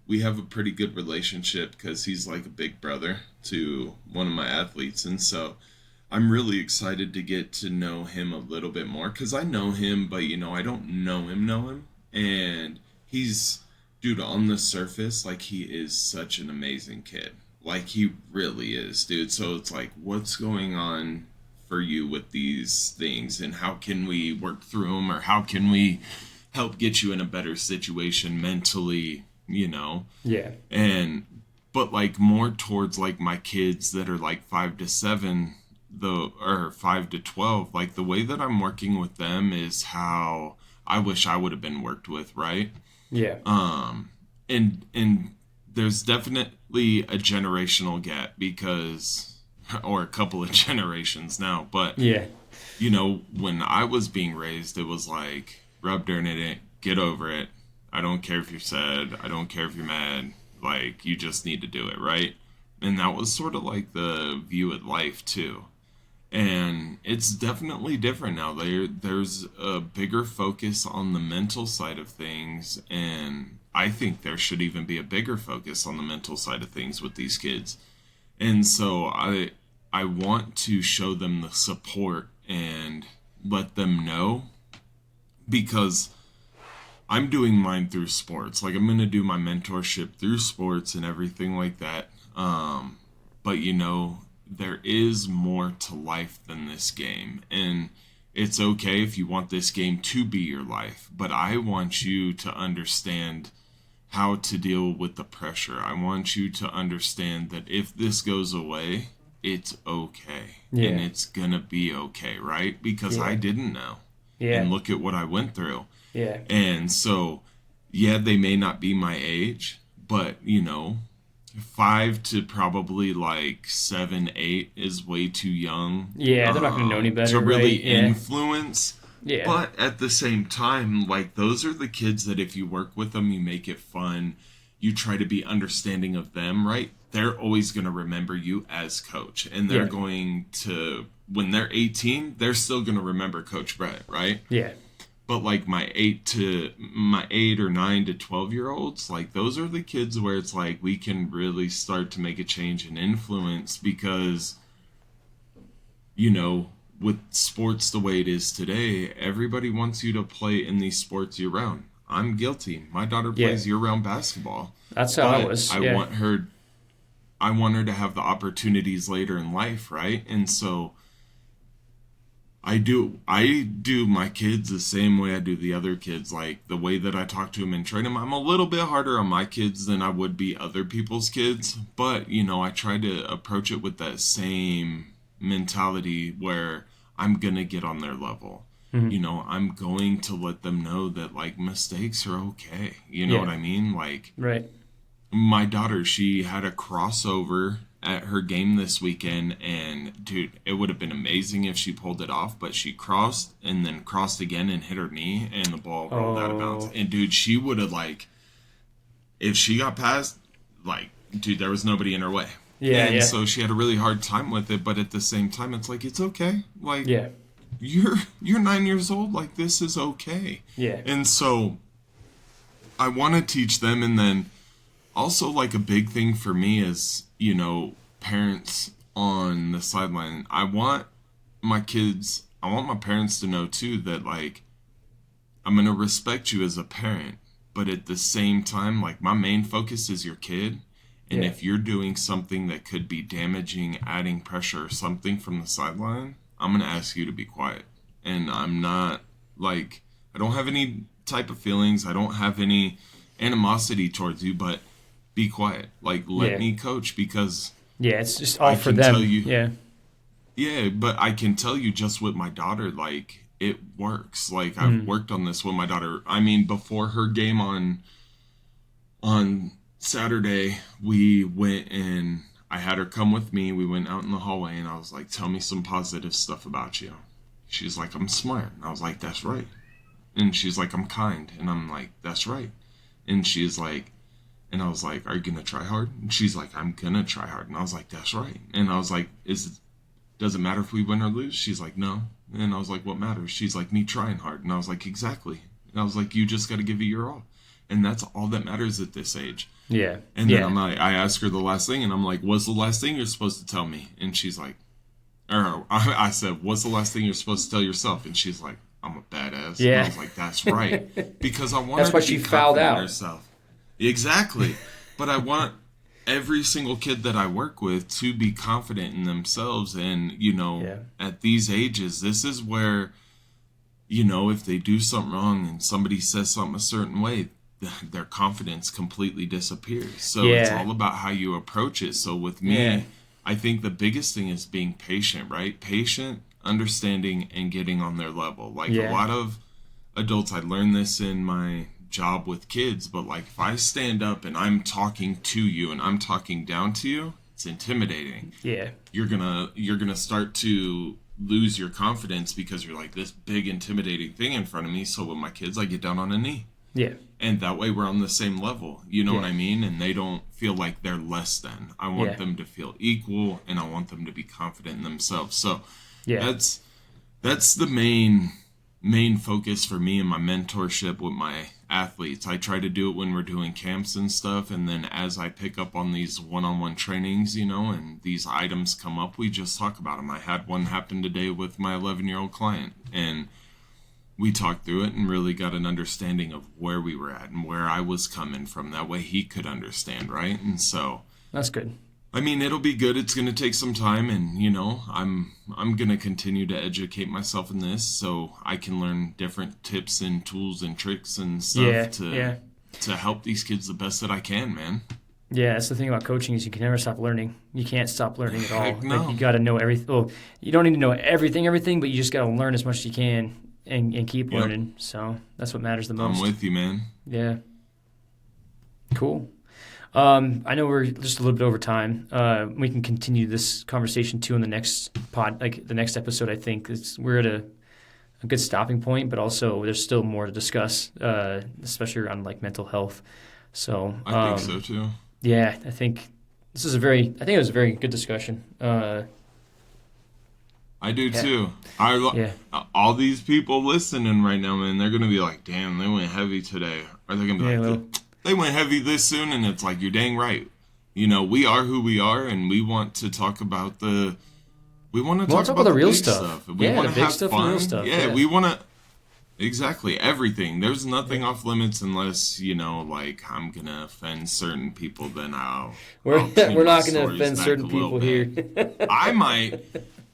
we have a pretty good relationship because he's like a big brother to one of my athletes, and so I'm really excited to get to know him a little bit more because I know him, but I don't know him, and he's, dude, on the surface, like he is such an amazing kid, like he really is, dude. So it's like, what's going on for you with these things, and how can we work through them, or how can we help get you in a better situation mentally, yeah, and but like more towards like my kids that are like 5 to 7, or 5 to 12, like the way that I'm working with them is how I wish I would have been worked with, right? yeah, And there's definitely a generational gap because, or a couple of generations now, but yeah, when I was being raised, it was like, rub dirt in it, get over it. I don't care if you're sad. I don't care if you're mad. Like, you just need to do it, right? And that was sort of like the view at life, too. And it's definitely different now. There's a bigger focus on the mental side of things. And I think there should even be a bigger focus on the mental side of things with these kids. And so I want to show them the support and let them know, because I'm doing mine through sports. Like, I'm going to do my mentorship through sports and everything like that. But there is more to life than this game. And it's okay if you want this game to be your life, but I want you to understand how to deal with the pressure. I want you to understand that if this goes away, it's okay. And yeah, it's gonna be okay, right? Because I yeah, didn't know. yeah, And look at what I went through. yeah, And so, yeah, they may not be my age, but 5 to probably like 7, 8 is way too young, yeah. They're not going to know any to better, really right? Yeah, influence. yeah, But at the same time, like, those are the kids that if you work with them, you make it fun, you try to be understanding of them, right? They're always going to remember you as coach. And they're yeah, going to, when they're 18, they're still going to remember Coach Brett, right? yeah, But like my 8 or 9 to 12 year olds, like those are the kids where it's like we can really start to make a change and influence, because with sports the way it is today, everybody wants you to play in these sports year round. I'm guilty. My daughter yeah. plays year round basketball, That's how I but was. I Yeah, want her I want her to have the opportunities later in life, right? And so I do my kids the same way I do the other kids. Like the way that I talk to them and train them, I'm a little bit harder on my kids than I would be other people's kids. But, I try to approach it with that same mentality where I'm going to get on their level. Hmm. I'm going to let them know that like mistakes are okay. You know Yeah. what I mean? Like Right. my daughter, she had a crossover at her game this weekend, and dude, it would have been amazing if she pulled it off, but she crossed and then crossed again and hit her knee, and the ball rolled out of bounds. Oh. And dude, she would have like, if she got past, like, dude, there was nobody in her way. Yeah. And Yeah. so she had a really hard time with it, but at the same time, it's like it's okay. Like Yeah. you're 9 years old. Like this is okay. Yeah. And so I want to teach them, and then also, like a big thing for me is, parents on the sideline. I want my parents to know too that, like, I'm going to respect you as a parent, but at the same time, like, my main focus is your kid. And Yeah. if you're doing something that could be damaging, adding pressure or something from the sideline, I'm going to ask you to be quiet. And I'm not, like, I don't have any type of feelings. I don't have any animosity towards you, but be quiet. Like, let Yeah. me coach because Yeah. It's just I all for can tell them. you, Yeah. yeah, but I can tell you just with my daughter, like, it works. Like, I've Mm. worked on this with my daughter. I mean, before her game on Saturday, we went and I had her come with me. We went out in the hallway and I was like, tell me some positive stuff about you. She's like, I'm smart. And I was like, that's right. And she's like, I'm kind. And I'm like, that's right. And she's like, and I was like, are you going to try hard? And she's like, I'm going to try hard. And I was like, that's right. And I was like, does it matter if we win or lose? She's like, no. And I was like, what matters? She's like, me trying hard. And I was like, exactly. And I was like, you just got to give it your all. And that's all that matters at this age. Yeah. And then Yeah. I asked her the last thing, and I'm like, what's the last thing you're supposed to tell me? And she's like, or I said, what's the last thing you're supposed to tell yourself? And she's like, I'm a badass. And Yeah. I was like, that's right. Because I want That's her why to she be fouled confident in out. herself. Exactly. But I want every single kid that I work with to be confident in themselves. And, Yeah. at these ages, this is where, if they do something wrong and somebody says something a certain way, their confidence completely disappears. So it's Yeah. all about how you approach it. So with me, Yeah. I think the biggest thing is being patient, right? Patient, understanding, and getting on their level. Like Yeah. a lot of adults, I learned this in my job with kids, but like if I stand up and I'm talking to you and I'm talking down to you, it's intimidating. Yeah. You're gonna start to lose your confidence because you're like this big intimidating thing in front of me. So with my kids, I get down on a knee. Yeah. And that way we're on the same level. You know what Yeah. I mean? And they don't feel like they're less than. I want Yeah. them to feel equal and I want them to be confident in themselves. So Yeah. that's the main focus for me in my mentorship with my athletes. I try to do it when we're doing camps and stuff, and then as I pick up on these one-on-one trainings, and these items come up, we just talk about them. I had one happen today with my 11-year-old client, and we talked through it and really got an understanding of where we were at and where I was coming from. That way he could understand, right? And so That's good. I mean, it'll be good. It's going to take some time, and I'm going to continue to educate myself in this so I can learn different tips and tools and tricks and stuff Yeah. to Yeah. to help these kids the best that I can, man. Yeah, that's the thing about coaching is you can never stop learning. You can't stop learning at all. Heck no. Like you got to know everything. Well, you don't need to know everything, but you just got to learn as much as you can and keep Yep. learning. So that's what matters the most. I'm with you, man. Yeah. Cool. I know we're just a little bit over time. We can continue this conversation too in the next the next episode. I think we're at a good stopping point, but also there's still more to discuss, especially around like mental health. So I think so too. yeah, I think it was a very good discussion. I do Yeah. too. Yeah. All these people listening right now, man, they're gonna be like, "Damn, they went heavy today," or they're gonna be Yeah, like, well. "They went heavy this soon," and it's like, "You're dang right." We are who we are, and we want to talk about the. We want to talk about the real big stuff. We Yeah, want the to big have stuff fun. and the real stuff, Yeah, yeah. we want to. Exactly, everything. There's nothing off limits unless, like I'm going to offend certain people, then I'll We're tweak we're my not going to stories offend back certain a little people bit. here. I might,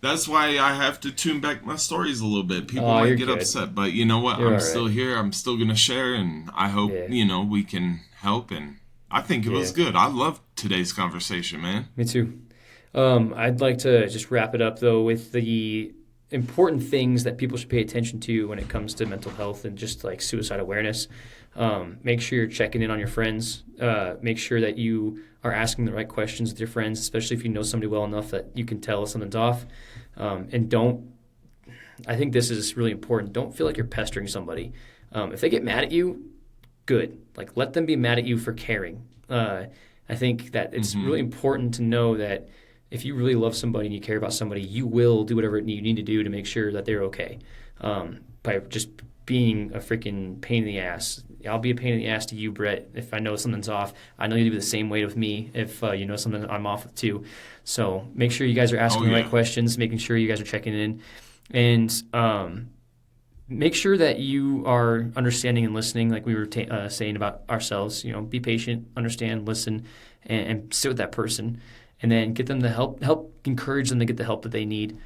That's why I have to tune back my stories a little bit. People Oh, might you're get good. upset, but you know what? You're I'm all still right. here. I'm still gonna share, and I hope Yeah. we can help. And I think it Yeah. was good. I loved today's conversation, man. Me too. I'd like to just wrap it up though with the important things that people should pay attention to when it comes to mental health and just like suicide awareness. Make sure you're checking in on your friends. Make sure that you are asking the right questions with your friends, especially if you know somebody well enough that you can tell if something's off. And don't, I think this is really important. Don't feel like you're pestering somebody. If they get mad at you, good. Like let them be mad at you for caring. I think that it's Hmm. really important to know that if you really love somebody and you care about somebody, you will do whatever you need to do to make sure that they're okay. By just being a freaking pain in the ass. I'll be a pain in the ass to you, Brett, if I know something's off. I know you'll do the same way with me if you know something I'm off with too. So make sure you guys are Oh asking the right yeah. questions, making sure you guys are checking in, and make sure that you are understanding and listening, like we were saying about ourselves. You know, be patient, understand, listen, and sit with that person, and then get them the help encourage them to get the help that they need.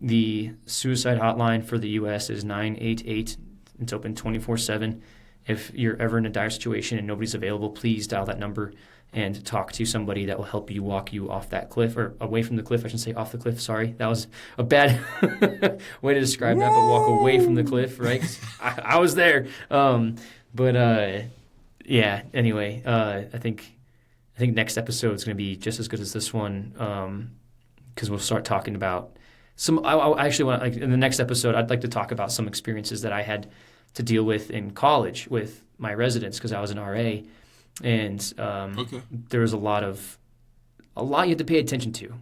The suicide hotline for the U.S. is 988. It's open 24/7. If you're ever in a dire situation and nobody's available, please dial that number and talk to somebody that will help you walk you off that cliff or away from the cliff. I should say off the cliff. Sorry, that was a bad way to describe that, but walk away from the Woo! cliff, right? 'Cause I was there. But yeah. Anyway, I think next episode is going to be just as good as this one because we'll start talking about some. I actually want like in the next episode, I'd like to talk about some experiences that I had to deal with in college with my residents because I was an RA, and Okay. there was a lot you have to pay attention to,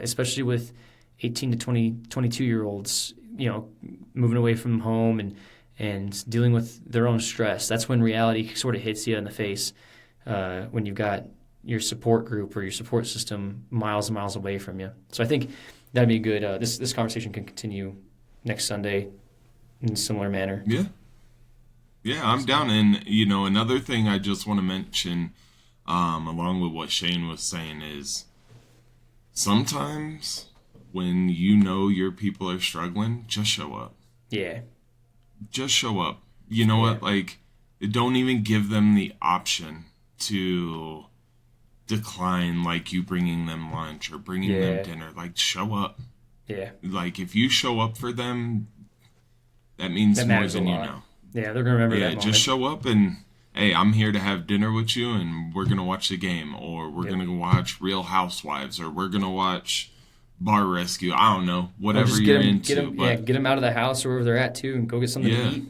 especially with 18 to 20, 22 year olds, moving away from home and dealing with their own stress. That's when reality sort of hits you in the face when you've got your support group or your support system miles and miles away from you. So I think that'd be good. This conversation can continue next Sunday in a similar manner. Yeah. Yeah, I'm So down. And another thing I just want to mention, along with what Shane was saying, is sometimes when you know your people are struggling, just show up. yeah, Just show up. You know yeah, what? Like, don't even give them the option to decline, like you bringing them lunch or bringing them yeah, dinner. Like, show up. yeah. Like, if you show up for them, that means That more matters a than you lot. know. Yeah, they're gonna remember Yeah, that just moment. show up and hey, I'm here to have dinner with you and we're gonna watch the game or we're Yep. gonna watch Real Housewives or we're gonna watch Bar Rescue. I don't know, Or whatever just you're get into, them, yeah, but get them out of the house or wherever they're at too, and go get something to yeah, eat.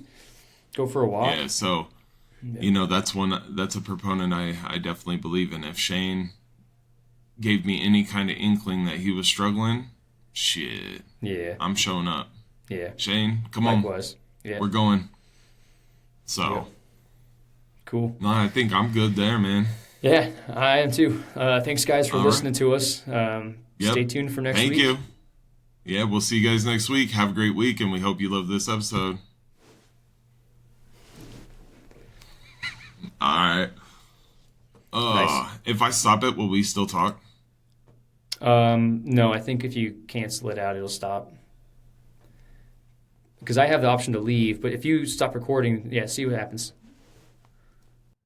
Go for a walk. yeah. So Yeah, that's a proponent I definitely believe in. If Shane gave me any kind of inkling that he was struggling, shit, yeah, I'm showing up. yeah. Shane, come on, Likewise. Yeah, we're going. yeah. So Cool. no, I think I'm good there, man. Yeah, I am too. Thanks, guys, for All right. listening to us. Yep. Stay tuned for next Thank week. you. Yeah, we'll see you guys next week. Have a great week, and we hope you love this episode. All right. Nice. If I stop it, will we still talk? No, I think if you cancel it out, it'll stop. Because I have the option to leave, but if you stop recording, yeah, see what happens.